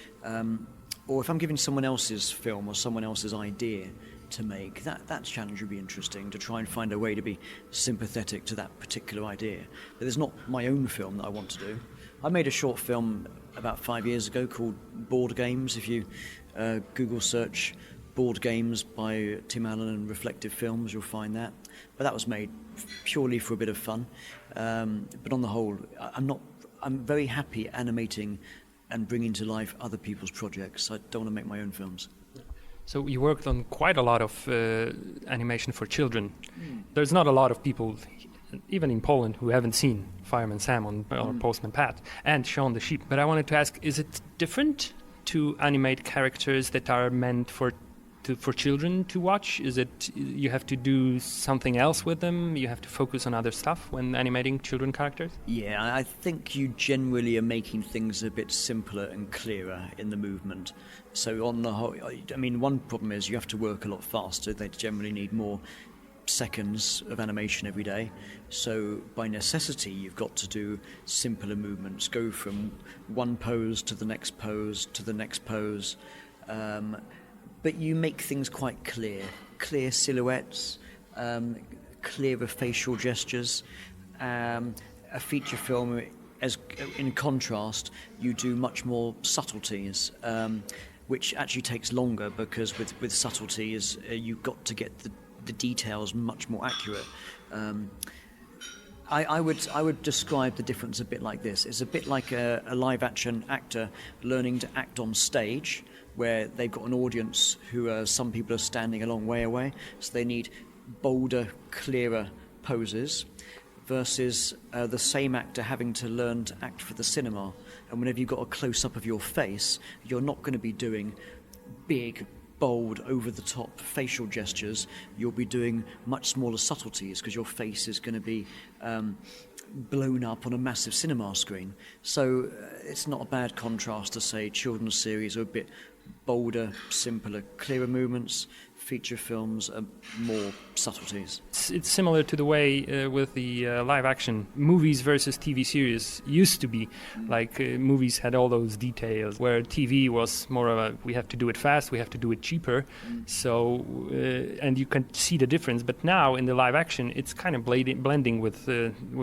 Or if I'm giving someone else's film or someone else's idea to make, that challenge would be interesting, to try and find a way to be sympathetic to that particular idea. But there's not my own film that I want to do. I made a short film about 5 years ago called Board Games. If you Google search Board Games by Tim Allen and Reflective Films, you'll find that. But that was made purely for a bit of fun. But on the whole, I'm very happy animating and bringing to life other people's projects. I don't want to make my own films. So you worked on quite a lot of animation for children. There's not a lot of people, even in Poland, who haven't seen Fireman Sam or Postman Pat and Shaun the Sheep. But I wanted to ask, is it different to animate characters that are meant for children to watch? Is it you have to do something else with them? You have to focus on other stuff when animating children characters? Yeah, I think you generally are making things a bit simpler and clearer in the movement. So on the whole, I mean, one problem is you have to work a lot faster. They generally need more seconds of animation every day, so by necessity you've got to do simpler movements, go from one pose to the next pose to the next pose, but you make things quite clear silhouettes, clearer facial gestures. A feature film, as in contrast, you do much more subtleties, which actually takes longer, because with subtleties you've got to get the details much more accurate. I would describe the difference a bit like this. It's a bit like a live action actor learning to act on stage, where they've got an audience who some people are standing a long way away, so they need bolder, clearer poses, versus the same actor having to learn to act for the cinema. And whenever you've got a close-up of your face, you're not going to be doing big, bold, over-the-top facial gestures. You'll be doing much smaller subtleties, because your face is going to be blown up on a massive cinema screen. So it's not a bad contrast to say children's series are a bit bolder, simpler, clearer movements. Feature films are more subtleties. It's similar to the way with the live action movies versus TV series used to be. Like movies had all those details, where TV was more of a, we have to do it fast, we have to do it cheaper. So and you can see the difference. But now in the live action, it's kind of blending with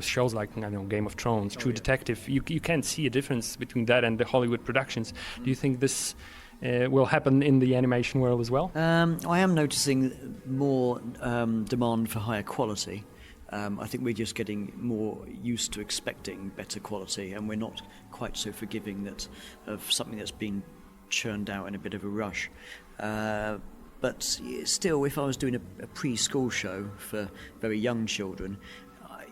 shows like, I don't know, Game of Thrones, True Detective. You can't see a difference between that and the Hollywood productions. Do you think this will happen in the animation world as well? I am noticing more demand for higher quality. I think we're just getting more used to expecting better quality, and we're not quite so forgiving of something that's been churned out in a bit of a rush. But still, if I was doing a preschool show for very young children,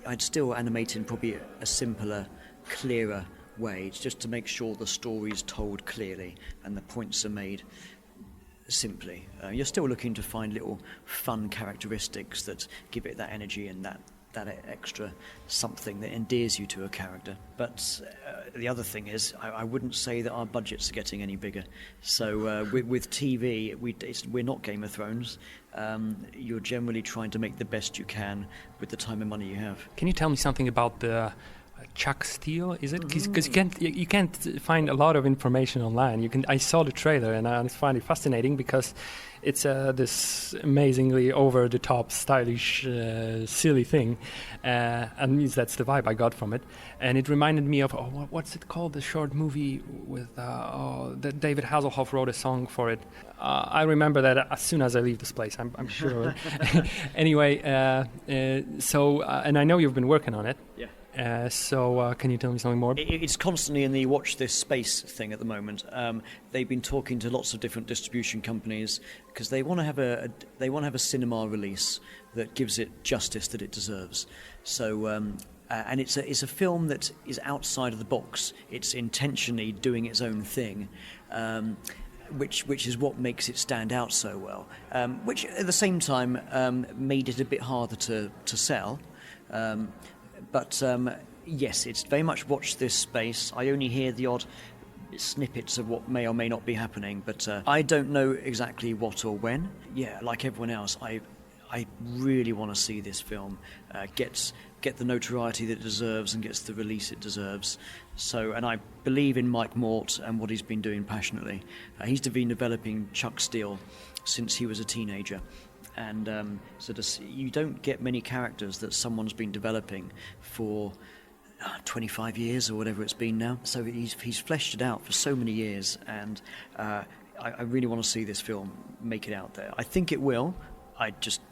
I'd still animate in probably a simpler, clearer way, just to make sure the story's told clearly and the points are made simply. You're still looking to find little fun characteristics that give it that energy and that extra something that endears you to a character. But the other thing is, I wouldn't say that our budgets are getting any bigger. So with TV, we're not Game of Thrones. You're generally trying to make the best you can with the time and money you have. Can you tell me something about the Chuck Steele, is it? Because you can't find a lot of information online. I saw the trailer and I find it fascinating, because it's this amazingly over-the-top, stylish, silly thing, and that's the vibe I got from it. And it reminded me of what's it called? The short movie with that David Hasselhoff wrote a song for it. I remember that as soon as I leave this place. I'm sure. Anyway, and I know you've been working on it. Yeah. So can you tell me something more? It's constantly in the watch this space thing at the moment. They've been talking to lots of different distribution companies, because they want to have a cinema release that gives it justice that it deserves. So and it's a film that is outside of the box. It's intentionally doing its own thing. Which is what makes it stand out so well. Which at the same time made it a bit harder to sell. But yes, it's very much watch this space. I only hear the odd snippets of what may or may not be happening, but I don't know exactly what or when. Yeah, like everyone else, I really want to see this film get the notoriety that it deserves and gets the release it deserves. So, and I believe in Mike Mort and what he's been doing passionately. He's been developing Chuck Steele since he was a teenager. And you don't get many characters that someone's been developing for 25 years or whatever it's been now. So he's fleshed it out for so many years, and I really want to see this film make it out there. I think it will.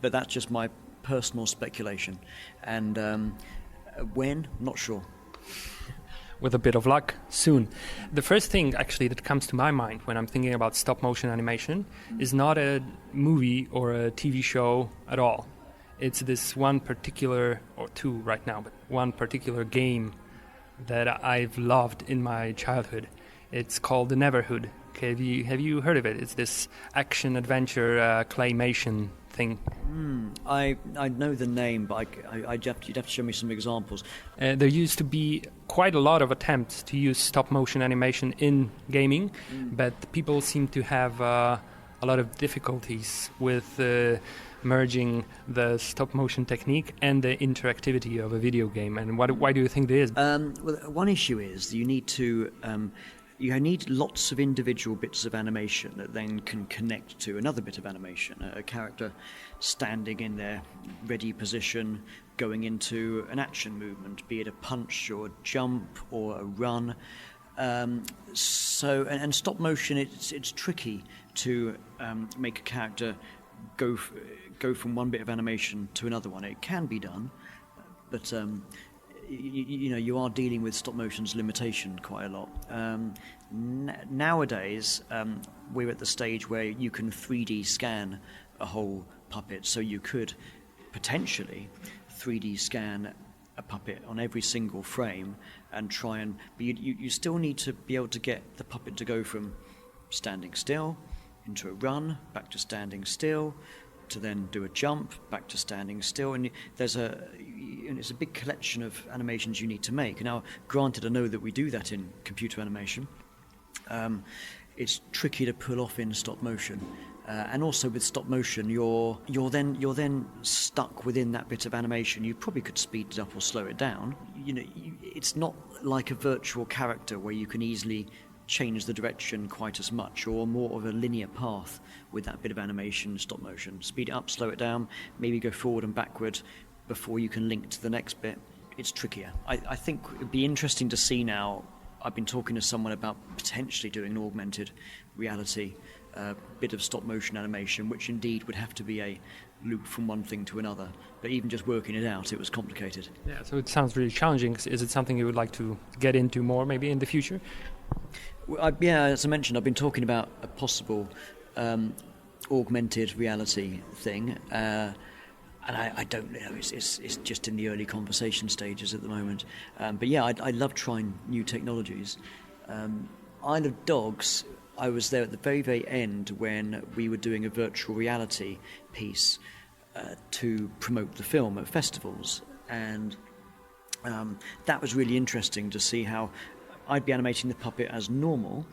But that's just my personal speculation. And when, not sure. With a bit of luck, soon. The first thing actually that comes to my mind when I'm thinking about stop motion animation is not a movie or a TV show at all. It's this one particular, or two right now, but one particular game that I've loved in my childhood. It's called The Neverhood. Okay, have you heard of it? It's this action adventure claymation thing. I know the name, but you'd have to show me some examples. There used to be quite a lot of attempts to use stop motion animation in gaming, but people seem to have a lot of difficulties with merging the stop motion technique and the interactivity of a video game? And why do you think there is? Well, one issue is you need to you need lots of individual bits of animation that then can connect to another bit of animation. A character standing in their ready position, going into an action movement, be it a punch or a jump or a run. So stop motion, it's tricky to make a character go from one bit of animation to another one. It can be done, but you are dealing with stop motion's limitation quite a lot. Nowadays, we're at the stage where you can 3D scan a whole puppet, so you could potentially 3D scan a puppet on every single frame and try and... But you still need to be able to get the puppet to go from standing still into a run, back to standing still, to then do a jump, back to standing still, and it's a big collection of animations you need to make. Now, granted, I know that we do that in computer animation. It's tricky to pull off in stop motion, and also with stop motion, you're then stuck within that bit of animation. You probably could speed it up or slow it down. It's not like a virtual character where you can easily change the direction quite as much, or more of a linear path with that bit of animation, stop motion. Speed it up, slow it down, maybe go forward and backward before you can link to the next bit. It's trickier. I think it'd be interesting to see now. I've been talking to someone about potentially doing an augmented reality bit of stop motion animation, which indeed would have to be a loop from one thing to another. But even just working it out, it was complicated. Yeah, so it sounds really challenging. Is it something you would like to get into more, maybe in the future? As I mentioned, I've been talking about a possible augmented reality thing, and I don't know. It's just in the early conversation stages at the moment. But yeah, I love trying new technologies. Isle of Dogs, I was there at the very, very end when we were doing a virtual reality piece to promote the film at festivals, and that was really interesting to see how I'd be animating the puppet as normal,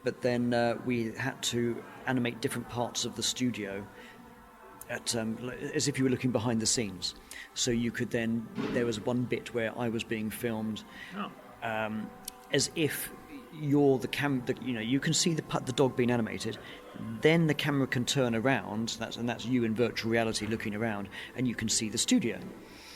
but then we had to animate different parts of the studio as if you were looking behind the scenes. So you could then, there was one bit where I was being filmed as if you're the camera. You can see the dog being animated. Then the camera can turn around, and that's you in virtual reality looking around, and you can see the studio.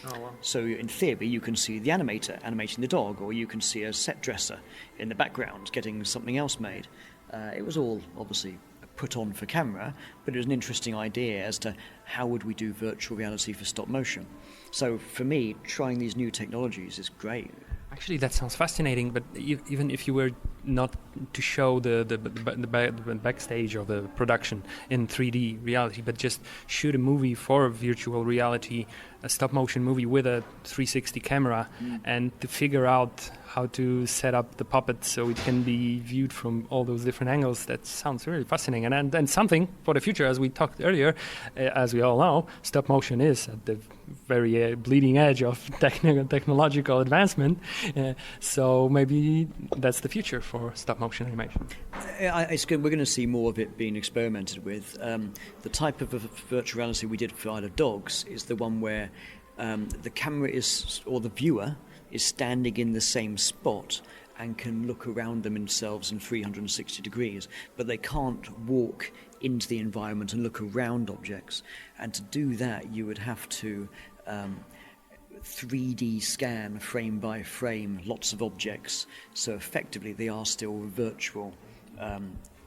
Oh, wow. So in theory, you can see the animator animating the dog, or you can see a set dresser in the background getting something else made. It was all obviously put on for camera, but it was an interesting idea as to how would we do virtual reality for stop motion. So for me, trying these new technologies is great. Actually, that sounds fascinating, but even if you were not to show the backstage of the production in 3D reality, but just shoot a movie for virtual reality, a stop-motion movie with a 360 camera, and to figure out how to set up the puppet so it can be viewed from all those different angles, that sounds really fascinating. And something for the future, as we talked earlier, as we all know, stop-motion is at the very bleeding edge of technological advancement. So maybe that's the future for stop-motion animation. It's good. We're going to see more of it being experimented with. The type of virtual reality we did for Isle of Dogs is the one where the camera or the viewer is standing in the same spot and can look around themselves in 360 degrees, but they can't walk into the environment and look around objects. And to do that, you would have to 3D scan frame by frame lots of objects, so effectively they are still virtual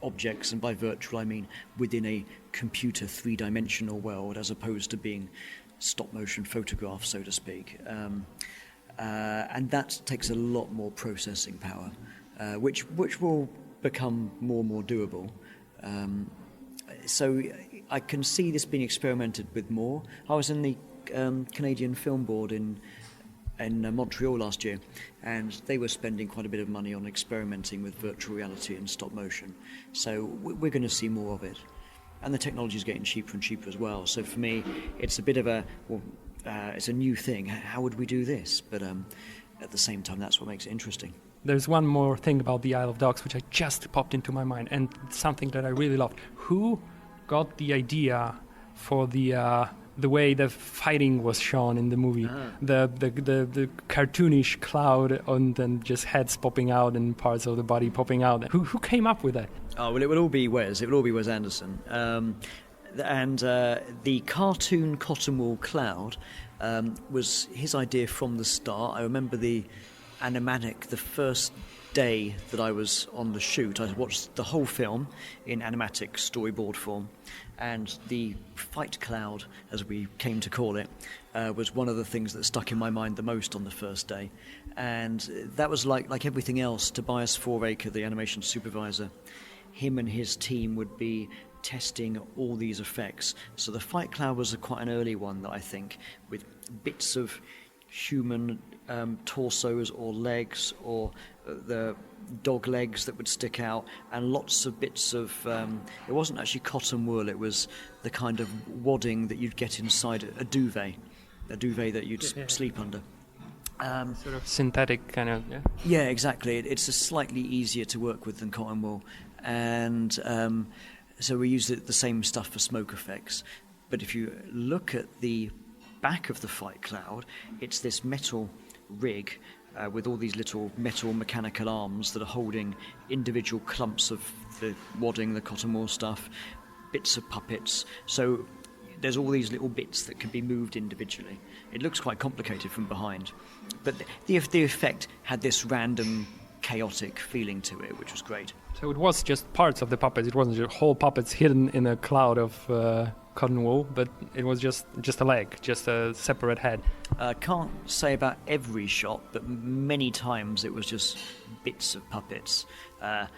objects, and by virtual I mean within a computer three-dimensional world as opposed to being stop-motion photographs, so to speak. And that takes a lot more processing power, which will become more and more doable. So I can see this being experimented with more. I was in the Canadian Film Board in Montreal last year, and they were spending quite a bit of money on experimenting with virtual reality and stop motion. So we're going to see more of it. And the technology is getting cheaper and cheaper as well. So for me, it's a bit of it's a new thing. How would we do this? But at the same time, that's what makes it interesting. There's one more thing about the Isle of Dogs which I just popped into my mind, and something that I really loved. Who got the idea for the way the fighting was shown in the movie. The cartoonish cloud and then just heads popping out and parts of the body popping out. Who came up with that? Oh, well, it would all be Wes. It would all be Wes Anderson. And the cartoon cotton wool cloud was his idea from the start. I remember the animatic, the first day that I was on the shoot. I watched the whole film in animatic storyboard form, and the fight cloud, as we came to call it, was one of the things that stuck in my mind the most on the first day. And that was like everything else. Tobias Foraker, the animation supervisor, him and his team would be testing all these effects. So the fight cloud was quite an early one, that I think, with bits of human torsos or legs, or the dog legs that would stick out, and lots of bits of it wasn't actually cotton wool, it was the kind of wadding that you'd get inside a duvet that you'd sleep under. Sort of synthetic kind of, yeah? Yeah, exactly. It's slightly easier to work with than cotton wool, and so we use the same stuff for smoke effects. But if you look at the back of the fight cloud, it's this metal rig with all these little metal mechanical arms that are holding individual clumps of the wadding, the cotton wool stuff, bits of puppets. So there's all these little bits that can be moved individually. It looks quite complicated from behind, but the effect had this random, chaotic feeling to it, which was great. So it was just parts of the puppets. It wasn't just whole puppets hidden in a cloud of cotton wool, but it was just a leg, just a separate head. Can't say about every shot, but many times it was just bits of puppets.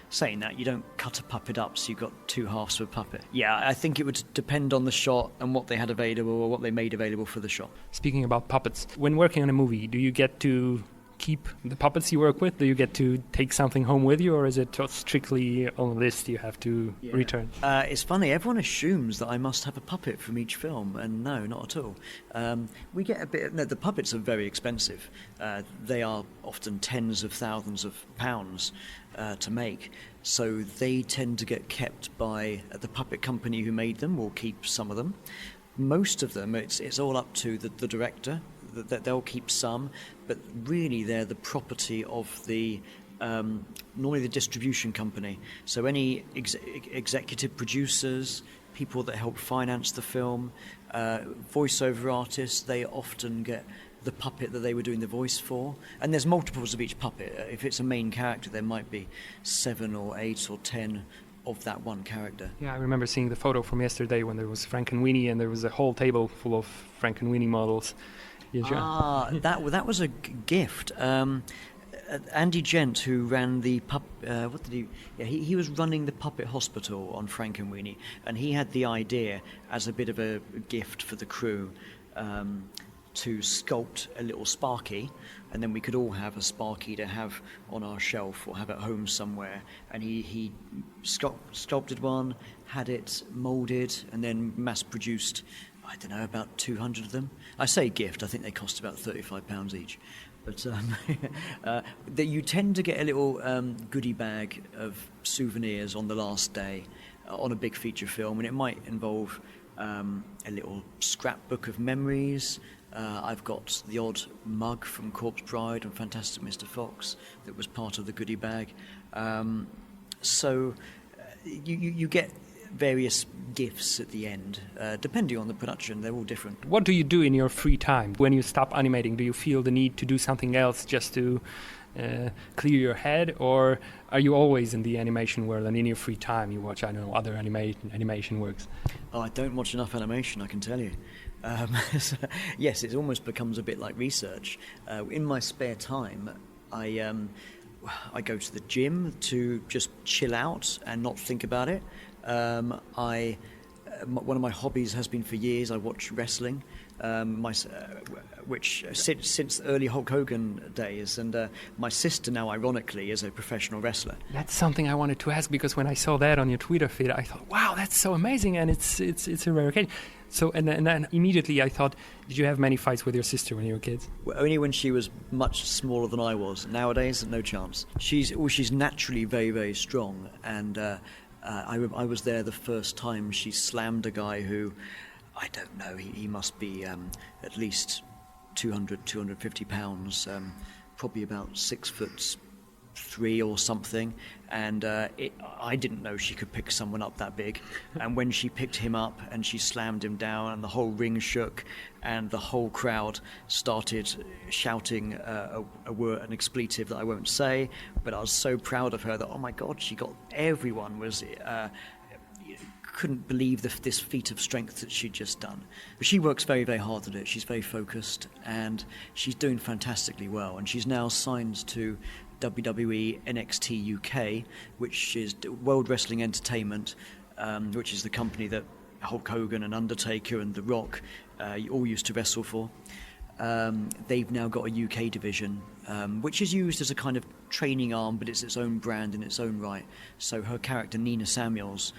Saying that, you don't cut a puppet up so you've got two halves of a puppet. Yeah, I think it would depend on the shot and what they had available or what they made available for the shot. Speaking about puppets, when working on a movie, do you get to keep the puppets you work with? Do you get to take something home with you, or is it strictly on the list you have to return? It's funny, everyone assumes that I must have a puppet from each film, and no, not at all. We get a bit... No, the puppets are very expensive. They are often tens of thousands of pounds to make, so they tend to get kept by the puppet company who made them, or keep some of them. Most of them, it's all up to the director. That they'll keep some, but really they're the property of the normally the distribution company. So any executive producers, people that help finance the film, voiceover artists, they often get the puppet that they were doing the voice for. And there's multiples of each puppet. If it's a main character, there might be 7 or 8 or 10 of that one character. Yeah, I remember seeing the photo from yesterday when there was Frankenweenie and there was a whole table full of Frankenweenie models. That was a gift. Andy Gent, who ran the he was running the puppet hospital on Frankenweenie, and he had the idea as a bit of a gift for the crew to sculpt a little Sparky, and then we could all have a Sparky to have on our shelf or have at home somewhere. And he sculpted one, had it moulded, and then mass-produced, I don't know, about 200 of them. I say gift, I think they cost about £35 each. But that you tend to get a little goodie bag of souvenirs on the last day on a big feature film, and it might involve a little scrapbook of memories. I've got the odd mug from Corpse Bride and Fantastic Mr. Fox that was part of the goodie bag. So you get various gifts at the end, depending on the production. They're all different. What do you do in your free time when you stop animating? Do you feel the need to do something else just to clear your head, or are you always in the animation world and in your free time you watch, I don't know, other animation works? Oh, I don't watch enough animation, I can tell you. So, yes, it almost becomes a bit like research. In my spare time, I go to the gym to just chill out and not think about it. One of my hobbies has been for years, I watch wrestling, which since early Hulk Hogan days, and my sister now, ironically, is a professional wrestler. That's something I wanted to ask, because when I saw that on your Twitter feed, I thought, wow, that's so amazing, and it's a rare occasion. So, and then immediately I thought, did you have many fights with your sister when you were kids? Well, only when she was much smaller than I was. Nowadays, no chance. She's naturally very, very strong, and I was there the first time she slammed a guy who I don't know, he must be at least 200, 250 pounds, probably about 6'3" or something, and I didn't know she could pick someone up that big. And when she picked him up and she slammed him down and the whole ring shook and the whole crowd started shouting an expletive that I won't say, but I was so proud of her that, oh my God, everyone was couldn't believe this feat of strength that she'd just done. But she works very, very hard at it. She's very focused and she's doing fantastically well, and she's now signed to WWE NXT UK, which is World Wrestling Entertainment, which is the company that Hulk Hogan and Undertaker and The Rock all used to wrestle for. They've now got a UK division, which is used as a kind of training arm, but it's its own brand in its own right. So her character Nina Samuels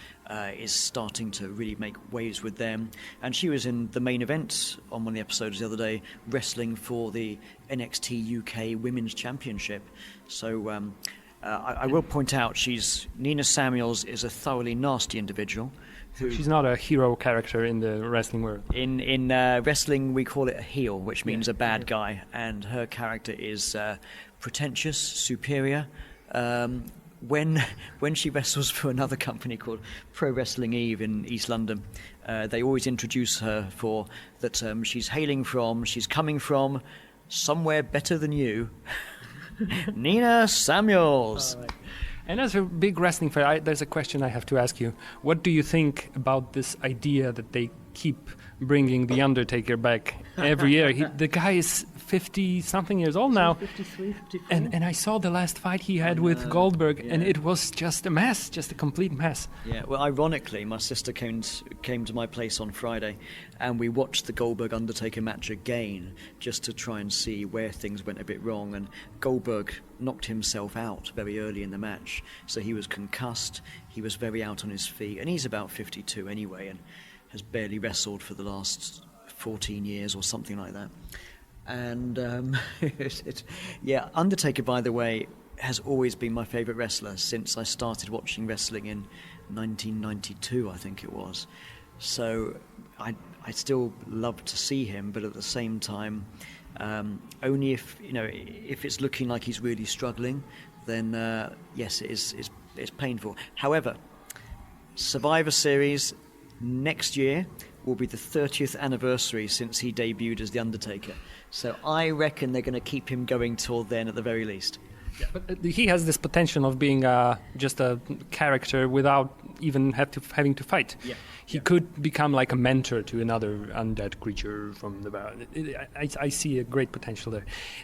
is starting to really make waves with them, and she was in the main event on one of the episodes the other day, wrestling for the NXT UK Women's Championship. So I will point out, Nina Samuels is a thoroughly nasty individual. She's not a hero character in the wrestling world. In wrestling, we call it a heel, which means a bad guy, and her character is pretentious, superior. When she wrestles for another company called Pro Wrestling Eve in East London, they always introduce her for that she's coming from somewhere better than you. Nina Samuels. Right. And as a big wrestling fan, there's a question I have to ask you. What do you think about this idea that they keep bringing The Undertaker back every year? The guy is 50-something years old now. 53, 54. And I saw the last fight he had with Goldberg, and it was just a mess, just a complete mess. Yeah, well, ironically, my sister came to my place on Friday, and we watched the Goldberg-Undertaker match again, just to try and see where things went a bit wrong. And Goldberg knocked himself out very early in the match, so he was concussed, he was very out on his feet, and he's about 52 anyway, and has barely wrestled for the last 14 years or something like that. And Undertaker, by the way, has always been my favourite wrestler since I started watching wrestling in 1992, I think it was. So I still love to see him, but at the same time, only if it's looking like he's really struggling, then yes, it's painful. However, Survivor Series next year will be the 30th anniversary since he debuted as The Undertaker. So I reckon they're going to keep him going till then at the very least. Yeah, but he has this potential of being just a character without even having to fight. Yeah. He could become like a mentor to another undead creature from the... I see a great potential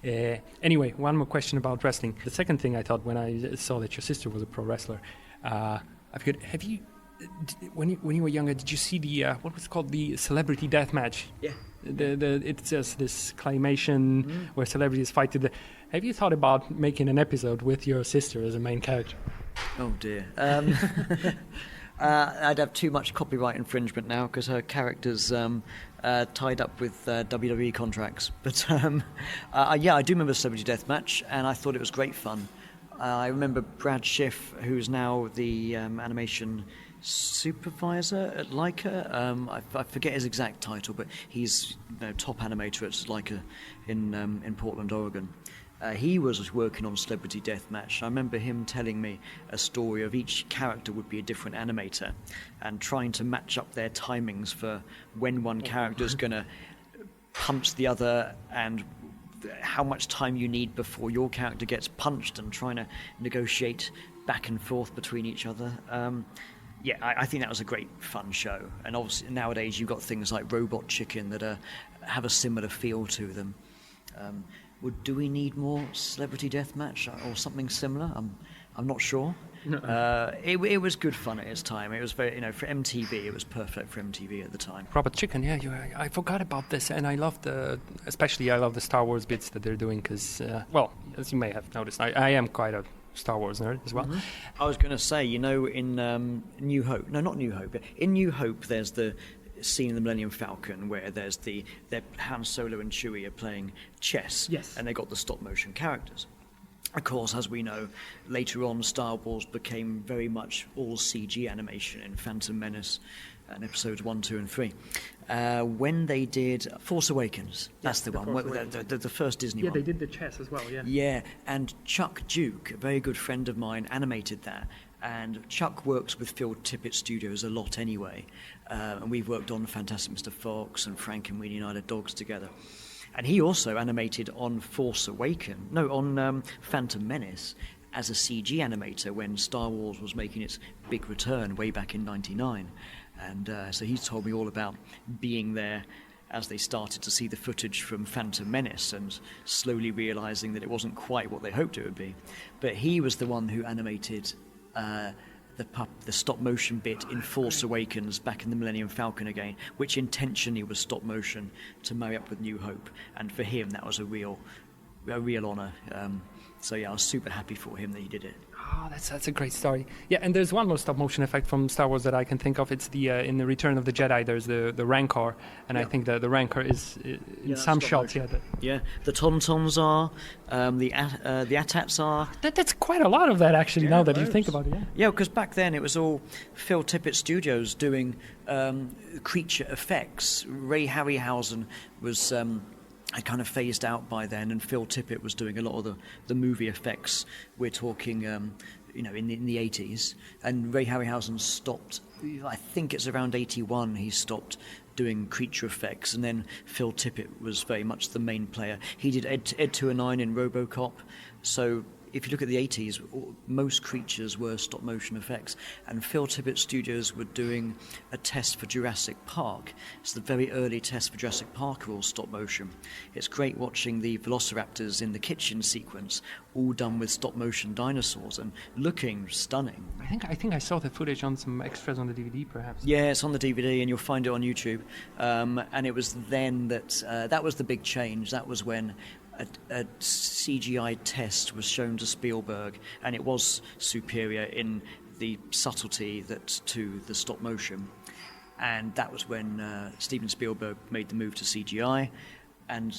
there. Anyway, one more question about wrestling. The second thing I thought when I saw that your sister was a pro wrestler, I forget, have you... When you were younger, did you see the what was it called, the celebrity death match? Yeah. It's just this claymation where celebrities fight to the. Have you thought about making an episode with your sister as a main character? Oh dear. I'd have too much copyright infringement now because her character's tied up with WWE contracts. But I do remember Celebrity Deathmatch, and I thought it was great fun. I remember Brad Schiff, who's now the animation supervisor at Leica. I forget his exact title, but he's top animator at Leica in Portland, Oregon. He was working on Celebrity Deathmatch. I remember him telling me a story of each character would be a different animator and trying to match up their timings for when one character's going to punch the other and how much time you need before your character gets punched, and trying to negotiate back and forth between each other. I think that was a great fun show. And obviously nowadays you've got things like Robot Chicken that have a similar feel to them. Do we need more Celebrity Deathmatch or something similar? I'm not sure. It was good fun at its time. It was very, for MTV, it was perfect for MTV at the time. Robot Chicken, yeah, I forgot about this, and I love the Star Wars bits that they're doing because, as you may have noticed, I am quite a Star Wars nerd as well. Mm-hmm. I was going to say, in New Hope, no, not New Hope, but in New Hope, there's the scene in the Millennium Falcon where there's Han Solo and Chewie are playing chess, yes, and they got the stop motion characters. Of course, as we know, later on Star Wars became very much all CG animation in Phantom Menace and episodes 1, 2 and 3. when they did Force Awakens. That's the one, the first Disney one. Yeah, they did the chess as well, yeah. Yeah, and Chuck Duke, a very good friend of mine, animated that. And Chuck works with Phil Tippett Studios a lot anyway. And we've worked on Fantastic Mr. Fox and Frank and Weenie Night of Dogs together. And he also animated on Phantom Menace as a CG animator when Star Wars was making its big return way back in '99. And so he's told me all about being there as they started to see the footage from Phantom Menace and slowly realising that it wasn't quite what they hoped it would be. But he was the one who animated the stop motion bit in Force Awakens back in the Millennium Falcon again, which intentionally was stop motion to marry up with New Hope. And for him, that was a real honour. So yeah, I was super happy for him that he did it. Oh, that's a great story. Yeah, and there's one more stop motion effect from Star Wars that I can think of. It's the in the Return of the Jedi. There's the Rancor, and I think the Rancor is in some shots. Motion. The Tauntauns are, the AT-ATs are. That's quite a lot of that actually. Now that you think about it. Yeah, because back then it was all Phil Tippett Studios doing creature effects. Ray Harryhausen was. I kind of phased out by then, and Phil Tippett was doing a lot of the movie effects. We're talking, in the 80s, and Ray Harryhausen stopped. I think it's around 81 he stopped doing creature effects, and then Phil Tippett was very much the main player. He did Ed 209 in RoboCop, so. If you look at the 80s, most creatures were stop-motion effects, and Phil Tippett Studios were doing a test for Jurassic Park. It's the very early test for Jurassic Park, all stop-motion. It's great watching the velociraptors in the kitchen sequence, all done with stop-motion dinosaurs and looking stunning. I think I saw the footage on some extras on the DVD, perhaps. Yeah, it's on the DVD, and you'll find it on YouTube. And it was then that was the big change. That was when a CGI test was shown to Spielberg, and it was superior in the subtlety to the stop motion. And that was when Steven Spielberg made the move to CGI. And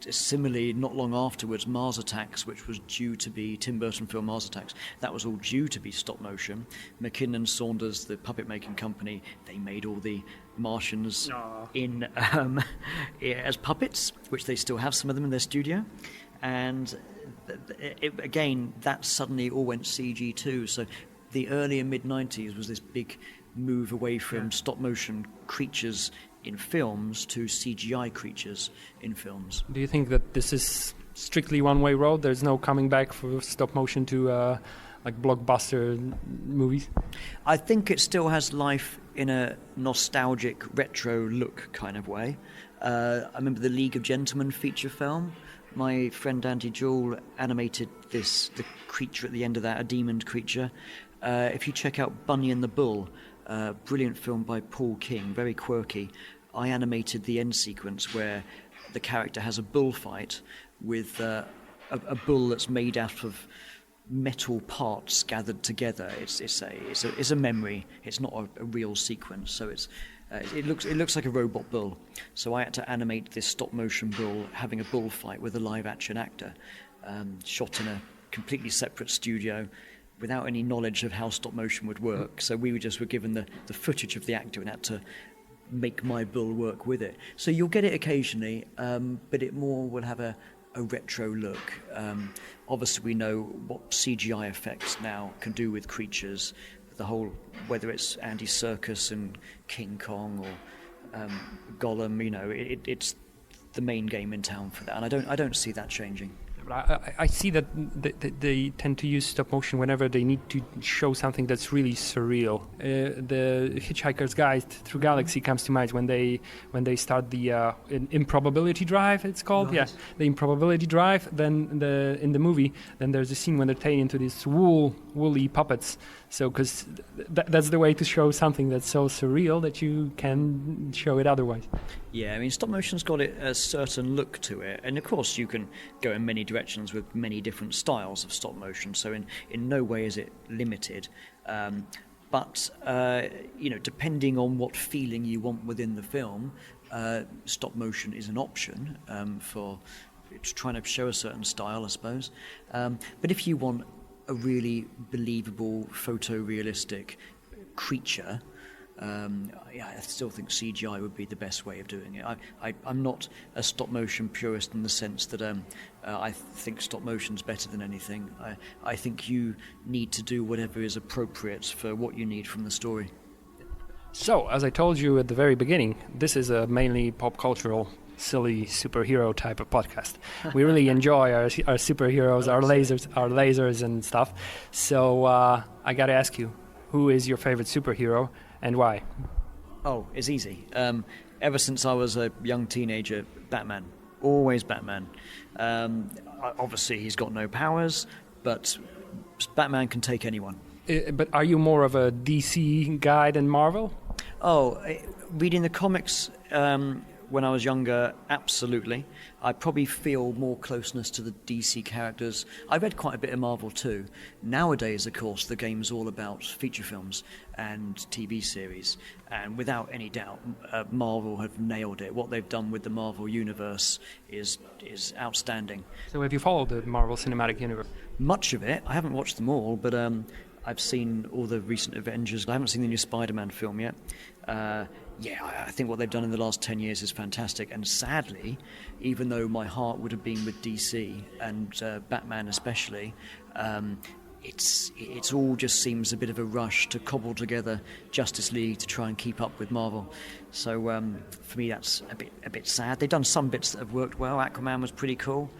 similarly, not long afterwards, Mars Attacks, which was due to be Tim Burton film Mars Attacks, that was all due to be stop motion. McKinnon Saunders, the puppet making company, they made all the Martians in as puppets, which they still have some of them in their studio. And again, that suddenly all went CG too. So the early and mid-90s was this big move away from stop motion creatures in films to CGI creatures in films. Do you think that this is strictly one-way road? There's no coming back for stop motion to like blockbuster movies? I think it still has life in a nostalgic retro look kind of way. I remember the League of Gentlemen feature film. My friend Andy Jewell animated the creature at the end of that, a demon creature. If you check out Bunny and the Bull, brilliant film by Paul King, very quirky. I animated the end sequence where the character has a bullfight with a bull that's made out of metal parts gathered together. It's a memory. It's not a real sequence. So it looks like a robot bull. So I had to animate this stop motion bull having a bullfight with a live action actor, shot in a completely separate studio, without any knowledge of how stop motion would work. So we were given the footage of the actor and had to make my bull work with it. So you'll get it occasionally, but it more will have a retro look. Obviously we know what CGI effects now can do with creatures, the whole, whether it's Andy Serkis and King Kong or Gollum, it's the main game in town for that, and I don't see that changing. I see that they tend to use stop motion whenever they need to show something that's really surreal. The Hitchhiker's Guide Through Galaxy comes to mind when they start the improbability drive. It's called, right. Yeah, the improbability drive. Then in the movie, then there's a scene when they're taken into these woolly puppets. So because that's the way to show something that's so surreal that you can show it otherwise. Yeah, I mean, stop motion's got a certain look to it, and of course you can go in many directions with many different styles of stop motion, so in no way is it limited. But depending on what feeling you want within the film, stop motion is an option for trying to show a certain style, I suppose. But if you want a really believable, photorealistic creature, I still think CGI would be the best way of doing it. I'm not a stop motion purist in the sense that I think stop motion's better than anything. I think you need to do whatever is appropriate for what you need from the story. So, as I told you at the very beginning, this is a mainly pop cultural, silly superhero type of podcast. We really enjoy our superheroes, our lasers and stuff. So I got to ask you, who is your favorite superhero and why? Oh, it's easy. Ever since I was a young teenager, Batman. Always Batman. Obviously, he's got no powers, but Batman can take anyone. But are you more of a DC guy than Marvel? Oh, reading the comics when I was younger, absolutely. I probably feel more closeness to the DC characters. I read quite a bit of Marvel too. Nowadays, of course, the game's all about feature films and TV series. And without any doubt, Marvel have nailed it. What they've done with the Marvel Universe is outstanding. So have you followed the Marvel Cinematic Universe? Much of it. I haven't watched them all, but I've seen all the recent Avengers. I haven't seen the new Spider-Man film yet. I think what they've done in the last 10 years is fantastic. And sadly, even though my heart would have been with DC and Batman especially, it's all just seems a bit of a rush to cobble together Justice League to try and keep up with Marvel. So for me, that's a bit sad. They've done some bits that have worked well. Aquaman was pretty cool.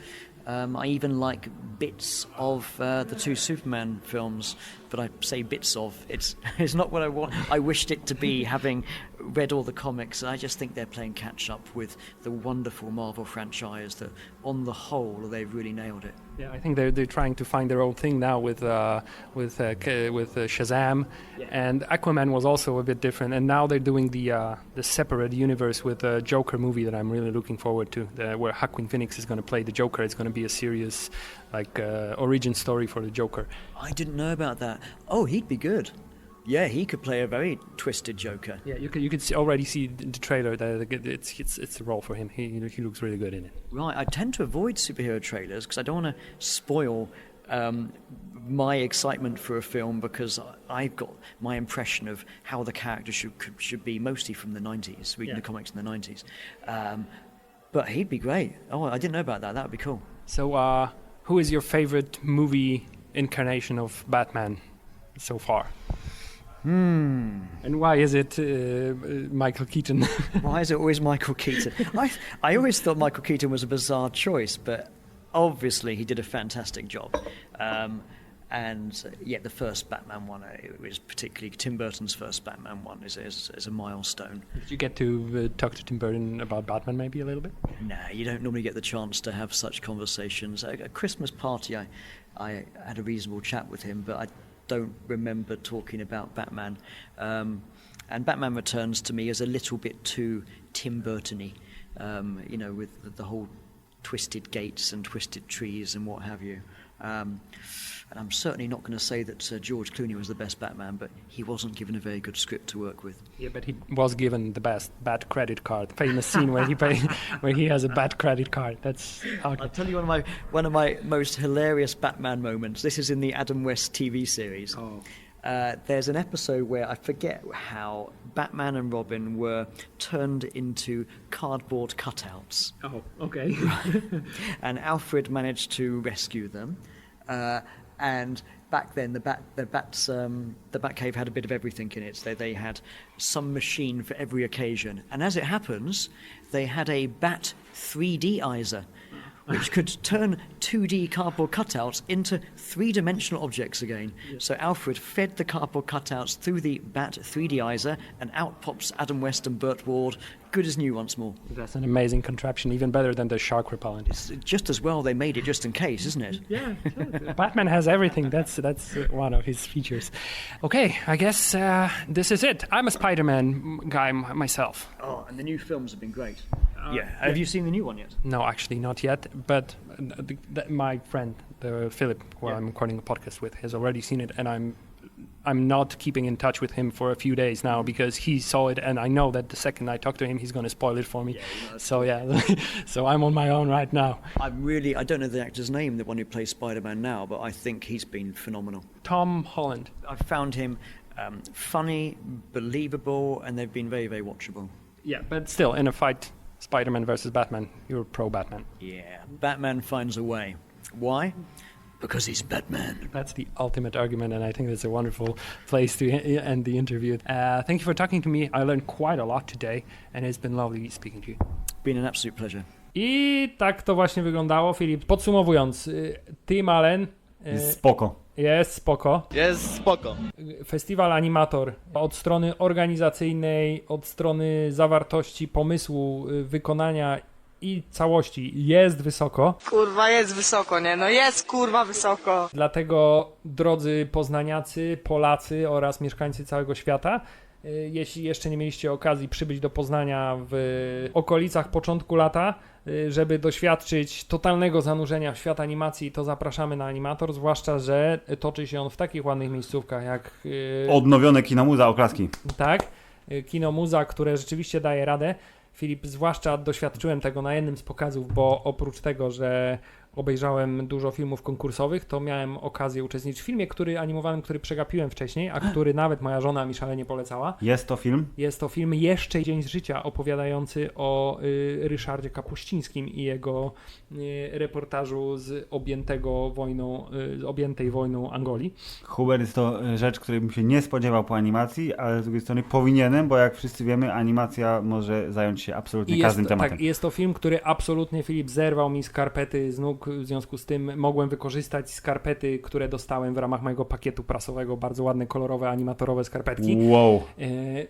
I even like bits of the two Superman films, but I say bits of. It's not what I want. I wished it to be, having read all the comics. I just think they're playing catch up with the wonderful Marvel franchise that, on the whole, they've really nailed it. Yeah, I think they're trying to find their own thing now with Shazam, and Aquaman was also a bit different. And now they're doing the separate universe with the Joker movie that I'm really looking forward to, where Joaquin Phoenix is going to play the Joker. It's going to be a serious, origin story for the Joker. I didn't know about that. Oh, he'd be good. Yeah, he could play a very twisted Joker. Yeah, you could already see the trailer that it's a role for him. He looks really good in it. Right, I tend to avoid superhero trailers because I don't want to spoil my excitement for a film, because I've got my impression of how the character should be, mostly from the 90s, reading the comics in the 90s. But he'd be great. Oh, I didn't know about that. That would be cool. So, who is your favorite movie incarnation of Batman so far? And why is it Michael Keaton? Why is it always Michael Keaton? I always thought Michael Keaton was a bizarre choice, but obviously he did a fantastic job. The first Batman one, it was particularly Tim Burton's first Batman one, is a milestone. Did you get to talk to Tim Burton about Batman maybe a little bit? Nah, you don't normally get the chance to have such conversations. At a Christmas party, I had a reasonable chat with him, but I don't remember talking about Batman. And Batman Returns to me is a little bit too Tim Burton-y, with the whole twisted gates and twisted trees and what have you. And I'm certainly not going to say that George Clooney was the best Batman, but he wasn't given a very good script to work with. Yeah, but he was given the best bad credit card. Famous scene where he has a bad credit card. That's. I'll tell you one of my most hilarious Batman moments. This is in the Adam West TV series. Oh. There's an episode where I forget how Batman and Robin were turned into cardboard cutouts. Oh, okay. And Alfred managed to rescue them. And back then, the Batcave had a bit of everything in it. They had some machine for every occasion. And as it happens, they had a Bat 3D-izer, which could turn 2D cardboard cutouts into three-dimensional objects again. Yeah. So Alfred fed the cardboard cutouts through the Bat 3D-izer, and out pops Adam West and Burt Ward, good as new once more. That's an amazing contraption, even better than the shark repellent. It's just as well they made it just in case, isn't it? Yeah, Batman has everything. That's one of his features. Okay, I guess this is it. I'm a Spider-Man guy myself. Oh, and the new films have been great. Have you seen the new one yet? No, actually not yet. But my friend, Philip, who I'm recording a podcast with, has already seen it, and I'm not keeping in touch with him for a few days now because he saw it, and I know that the second I talk to him, he's going to spoil it for me. So I'm on my own right now. I don't know the actor's name, the one who plays Spider-Man now, but I think he's been phenomenal. Tom Holland. I found him funny, believable, and they've been very, very watchable. Yeah, but still, in a fight, Spider-Man versus Batman, you're pro Batman. Yeah, Batman finds a way. Why? Because he's Batman. That's the ultimate argument, and I think that's a wonderful place to end the interview. Thank you for talking to me. I learned quite a lot today, and it's been lovely speaking to you. Been an absolute pleasure. I tak to właśnie wyglądało, Filip. Podsumowując, Tim Allen Spoko. jest spoko. Jest spoko. Festiwal Animator od strony organizacyjnej, od strony zawartości, pomysłu, wykonania i całości jest wysoko. Kurwa, jest wysoko, nie? No jest, kurwa, wysoko. Dlatego, drodzy poznaniacy, Polacy oraz mieszkańcy całego świata, jeśli jeszcze nie mieliście okazji przybyć do Poznania w okolicach początku lata, żeby doświadczyć totalnego zanurzenia w świat animacji, to zapraszamy na Animator, zwłaszcza że toczy się on w takich ładnych miejscówkach jak... Odnowione kino muza, oklaski. Tak, kino muza, które rzeczywiście daje radę. Filip, zwłaszcza doświadczyłem tego na jednym z pokazów, bo oprócz tego, że obejrzałem dużo filmów konkursowych, to miałem okazję uczestniczyć w filmie animowanym, który przegapiłem wcześniej, a który nawet moja żona mi szalenie polecała. Jest to film? Jest to film Jeszcze Dzień z Życia, opowiadający o Ryszardzie Kapuścińskim i jego reportażu z objętej wojną Angolii. Hubert, jest to rzecz, której bym się nie spodziewał po animacji, ale z drugiej strony powinienem, bo jak wszyscy wiemy, animacja może zająć się absolutnie każdym tematem. Tak, jest to film, który absolutnie, Filip, zerwał mi skarpety z nóg, w związku z tym mogłem wykorzystać skarpety, które dostałem w ramach mojego pakietu prasowego, bardzo ładne, kolorowe, animatorowe skarpetki. Wow.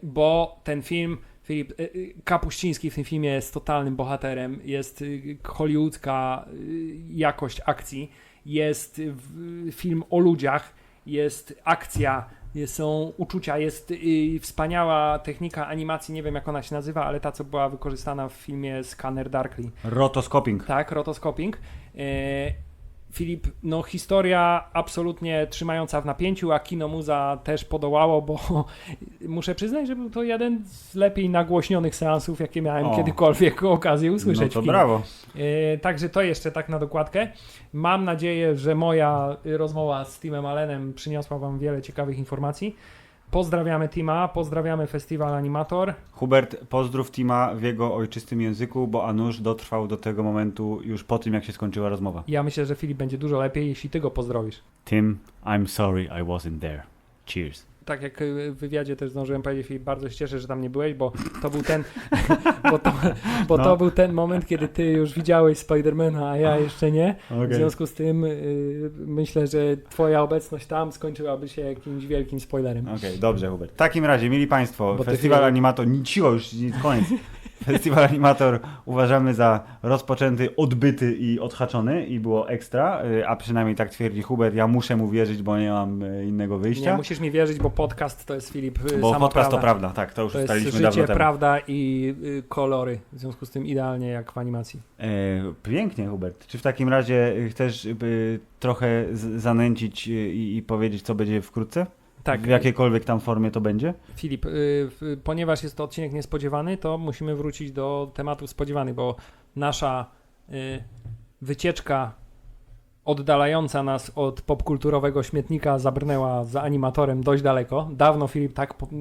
Bo ten film, Filip, Kapuściński w tym filmie jest totalnym bohaterem, jest hollywoodzka jakość akcji, jest film o ludziach, jest akcja, są uczucia, jest wspaniała technika animacji, nie wiem jak ona się nazywa, ale ta co była wykorzystana w filmie Scanner Darkly. Rotoscoping. Tak, rotoscoping. Filip, no historia absolutnie trzymająca w napięciu, a kino muza też podołało, bo muszę przyznać, że był to jeden z lepiej nagłośnionych seansów, jakie miałem kiedykolwiek okazję usłyszeć. No to brawo. Także to jeszcze tak na dokładkę. Mam nadzieję, że moja rozmowa z Timem Allenem przyniosła wam wiele ciekawych informacji. Pozdrawiamy Tima, pozdrawiamy Festiwal Animator. Hubert, pozdrów Tima w jego ojczystym języku, bo a nuż dotrwał do tego momentu już po tym, jak się skończyła rozmowa. Ja myślę, że Filip będzie dużo lepiej, jeśli ty go pozdrowisz. Tim, I'm sorry I wasn't there. Cheers. Tak jak w wywiadzie też zdążyłem powiedzieć, Filip, bardzo się cieszę, że tam nie byłeś, bo to był ten to był ten moment, kiedy ty już widziałeś Spidermana, a ja jeszcze nie. Okay. W związku z tym myślę, że twoja obecność tam skończyłaby się jakimś wielkim spoilerem. Okej, dobrze, Hubert. W takim razie, mili Państwo, Festiwal Animator, już koniec. Festiwal Animator uważamy za rozpoczęty, odbyty i odhaczony i było ekstra, a przynajmniej tak twierdzi Hubert. Ja muszę mu wierzyć, bo nie mam innego wyjścia. Nie, musisz mi wierzyć, bo podcast to jest, Filip, bo sama podcast prawda. to prawda, tak, to już to ustaliliśmy jest dawno życie, temu. prawda i kolory, w związku z tym idealnie jak w animacji. Pięknie, Hubert. Czy w takim razie chcesz trochę zanęcić i powiedzieć, co będzie wkrótce? Tak. W jakiejkolwiek tam formie to będzie? Filip, ponieważ jest to odcinek niespodziewany, to musimy wrócić do tematów spodziewanych, bo nasza wycieczka oddalająca nas od popkulturowego śmietnika zabrnęła za animatorem dość daleko. Dawno, Filip,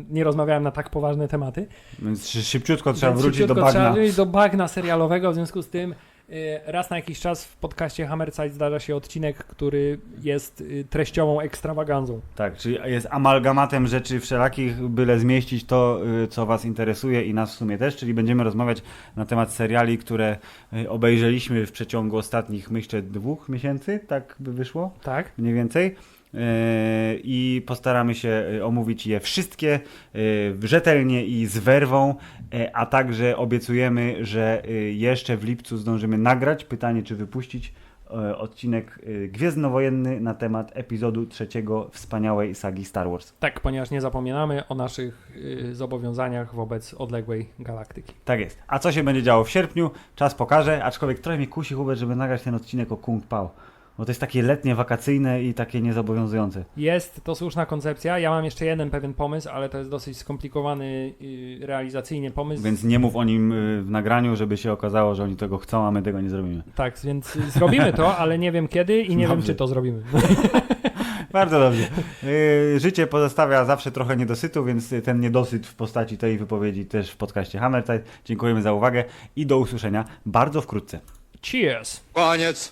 nie rozmawiałem na tak poważne tematy. Więc szybciutko trzeba wrócić do bagna. Trzeba wrócić do bagna serialowego, w związku z tym raz na jakiś czas w podcaście Hammerzeit zdarza się odcinek, który jest treściową ekstrawaganzą. Tak, czyli jest amalgamatem rzeczy wszelakich, byle zmieścić to, co Was interesuje i nas w sumie też, czyli będziemy rozmawiać na temat seriali, które obejrzeliśmy w przeciągu ostatnich, myślę, 2 miesięcy, tak by wyszło? Tak. Mniej więcej. I postaramy się omówić je wszystkie rzetelnie i z werwą, a także obiecujemy, że jeszcze w lipcu zdążymy nagrać, pytanie czy wypuścić, odcinek gwiezdnowojenny na temat epizodu 3 wspaniałej sagi Star Wars. Tak, ponieważ nie zapominamy o naszych zobowiązaniach wobec odległej galaktyki. Tak jest. A co się będzie działo w sierpniu? Czas pokaże, aczkolwiek trochę mnie kusi, Hubert, żeby nagrać ten odcinek o Kung Pao. Bo to jest takie letnie, wakacyjne i takie niezobowiązujące. Jest to słuszna koncepcja. Ja mam jeszcze jeden pewien pomysł, ale to jest dosyć skomplikowany realizacyjnie pomysł. Więc nie mów o nim w nagraniu, żeby się okazało, że oni tego chcą, a my tego nie zrobimy. Tak, więc zrobimy to, ale nie wiem kiedy i nie wiem, czy to zrobimy. Bardzo dobrze. Życie pozostawia zawsze trochę niedosytu, więc ten niedosyt w postaci tej wypowiedzi też w podcaście Hammerzeit. Dziękujemy za uwagę i do usłyszenia bardzo wkrótce. Cheers! Koniec.